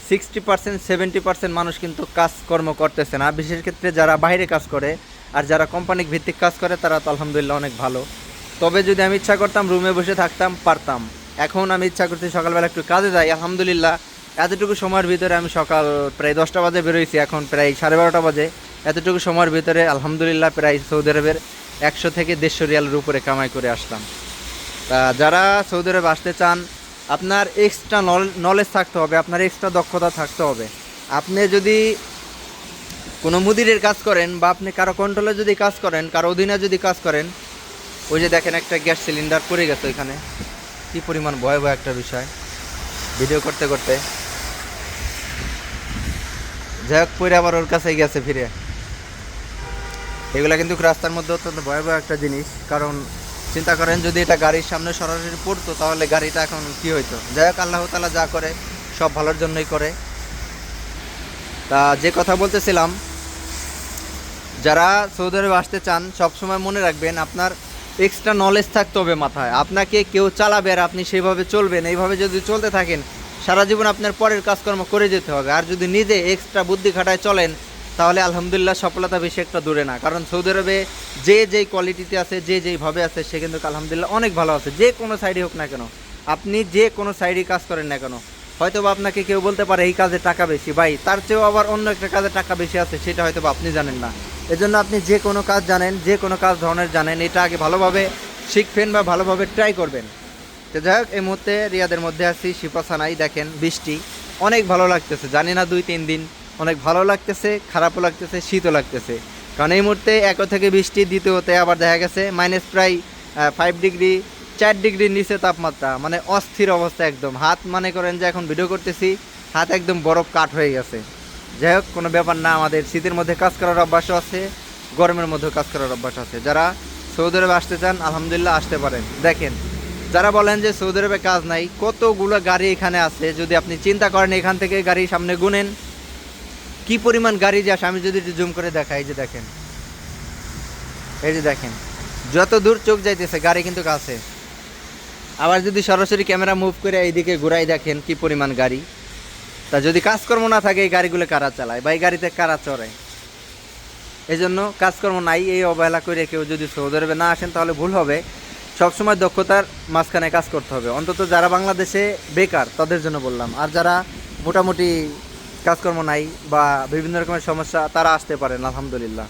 60% 70% মানুষ কিন্তু কাজকর্ম করতেছে না। বিশেষ ক্ষেত্রে যারা বাইরে কাজ করে আর যারা কোম্পানি ভিত্তিক কাজ করে তারা তো আলহামদুলিল্লাহ অনেক ভালো। তবে যদি আমি ইচ্ছা করতাম রুমে বসে থাকতাম, পারতাম। এখন আমি ইচ্ছা করছি সকালবেলা একটু কাজে যাই। আলহামদুলিল্লাহ, এতটুকু সময়ের ভিতরে আমি সকাল প্রায় 10টা বাজে বেরোইছি, এখন প্রায় 12:30 বাজে। এতটুকু সময়ের ভিতরে আলহামদুলিল্লাহ প্রায় সৌদি আরবের 100 থেকে 150 রিয়ালের উপরে কামাই করে আসলাম। তা যারা সৌদি আরবে আসতে চান, আপনার এক্সট্রা নলেজ থাকতে হবে, আপনার এক্সট্রা দক্ষতা থাকতে হবে। আপনি যদি কোনো মুদিরের কাজ করেন বা আপনি কারো কন্ট্রোলে যদি কাজ করেন, কারো অধীনে যদি কাজ করেন, ওই যে দেখেন একটা গ্যাস সিলিন্ডার পড়ে গেছে ওইখানে, কী পরিমাণ ভয়াবহ একটা বিষয় ভিডিও করতে করতে। যাই হোক, পরে আবার ওর কাছেই গেছে ফিরে। এগুলো কিন্তু রাস্তার মধ্যে অত্যন্ত ভয়াবহ একটা জিনিস, কারণ চিন্তা করেন যদি এটা গাড়ির সামনে সরাসরি পড়তো তাহলে গাড়িটা এখন কী হইতো। যাই হোক, আল্লাহ তাআলা যা করে সব ভালোর জন্যই করে। তা যে কথা বলতেছিলাম, যারা সৌদি আরবে আসতে চান সবসময় মনে রাখবেন আপনার এক্সট্রা নলেজ থাকতে হবে মাথায়। আপনাকে কেউ চালাবে আর আপনি সেইভাবে চলবেন। এইভাবে যদি চলতে থাকেন সারা জীবন আপনার পরের কাজকর্ম করে যেতে হবে। আর যদি নিজে এক্সট্রা বুদ্ধি খাটায় চলেন তাহলে আলহামদুলিল্লাহ সফলতা বেশি একটা দূরে না। কারণ সৌদি আরবে যে যেই কোয়ালিটিতে আছে, যে যেইভাবে আছে, সে কিন্তু আলহামদুলিল্লাহ অনেক ভালো আছে। যে কোনো সাইডে হোক না কেন, আপনি যে কোনো সাইডে কাজ করেন না কেন, হয়তো বা আপনাকে কেউ বলতে পারে এই কাজে টাকা বেশি, ভাই তার চেয়েও আবার অন্য একটা কাজে টাকা বেশি আছে, সেটা হয়তো বা আপনি জানেন না। এজন্য আপনি যে কোনো কাজ জানেন, যে কোনো কাজ ধরনের জানেন, এটা আগে ভালোভাবে শিখবেন বা ভালোভাবে ট্রাই করবেন। তো যাই হোক, এই মুহূর্তে রিয়াদের মধ্যে আছি, শিফা সানাই। দেখেন বৃষ্টি, অনেক ভালো লাগতেছে। জানি না 2-3 দিন অনেক ভালো লাগতেছে, খারাপও লাগতেছে, শীতও লাগতেছে। কারণ এই মুহূর্তে 1 থেকে বৃষ্টি, দ্বিতীয়তে আবার দেখা গেছে মাইনাস প্রায় 5 ডিগ্রি 4 ডিগ্রির নিচে তাপমাত্রা, মানে অস্থির অবস্থা একদম। হাত মনে করেন যে এখন ভিডিও করতেছি, হাত একদম বরফ কাঠ হয়ে গেছে। যাই হোক, কোনো ব্যাপার না, আমাদের শীতের মধ্যে কাজ করার অভ্যাসও আছে, গরমের মধ্যেও কাজ করার অভ্যাস আছে। যারা সৌদি আরবে আসতে চান আলহামদুলিল্লাহ আসতে পারেন। দেখেন, যারা বলেন যে সৌদি আরবে কাজ নাই, কতগুলো গাড়ি এখানে আছে। যদি আপনি চিন্তা করেন এখান থেকে গাড়ি সামনে গুনেন কি পরিমাণ গাড়ি যে আসে। আমি যদি একটু জুম করে দেখাই, এই যে দেখেন, এই যে দেখেন, যত দূর চোখ যাইতেছে গাড়ি কিন্তু কাছে। আবার যদি সরাসরি ক্যামেরা মুভ করে এইদিকে ঘুরাই, দেখেন কি পরিমাণ গাড়ি। তা যদি কাজকর্ম না থাকে এই গাড়িগুলো কারা চালায় বা এই গাড়িতে কারা চড়ে? এই জন্য কাজকর্ম নাই, এই অবহেলা করে কেউ যদি সৌদি আরবে না আসেন তাহলে ভুল হবে। সবসময় দক্ষতার মাঝখানে কাজ করতে হবে। অন্তত যারা বাংলাদেশে বেকার তাদের জন্য বললাম। আর যারা মোটামুটি কাজকর্ম নাই বা বিভিন্ন রকমের সমস্যা, তারা আসতে পারেন আলহামদুলিল্লাহ।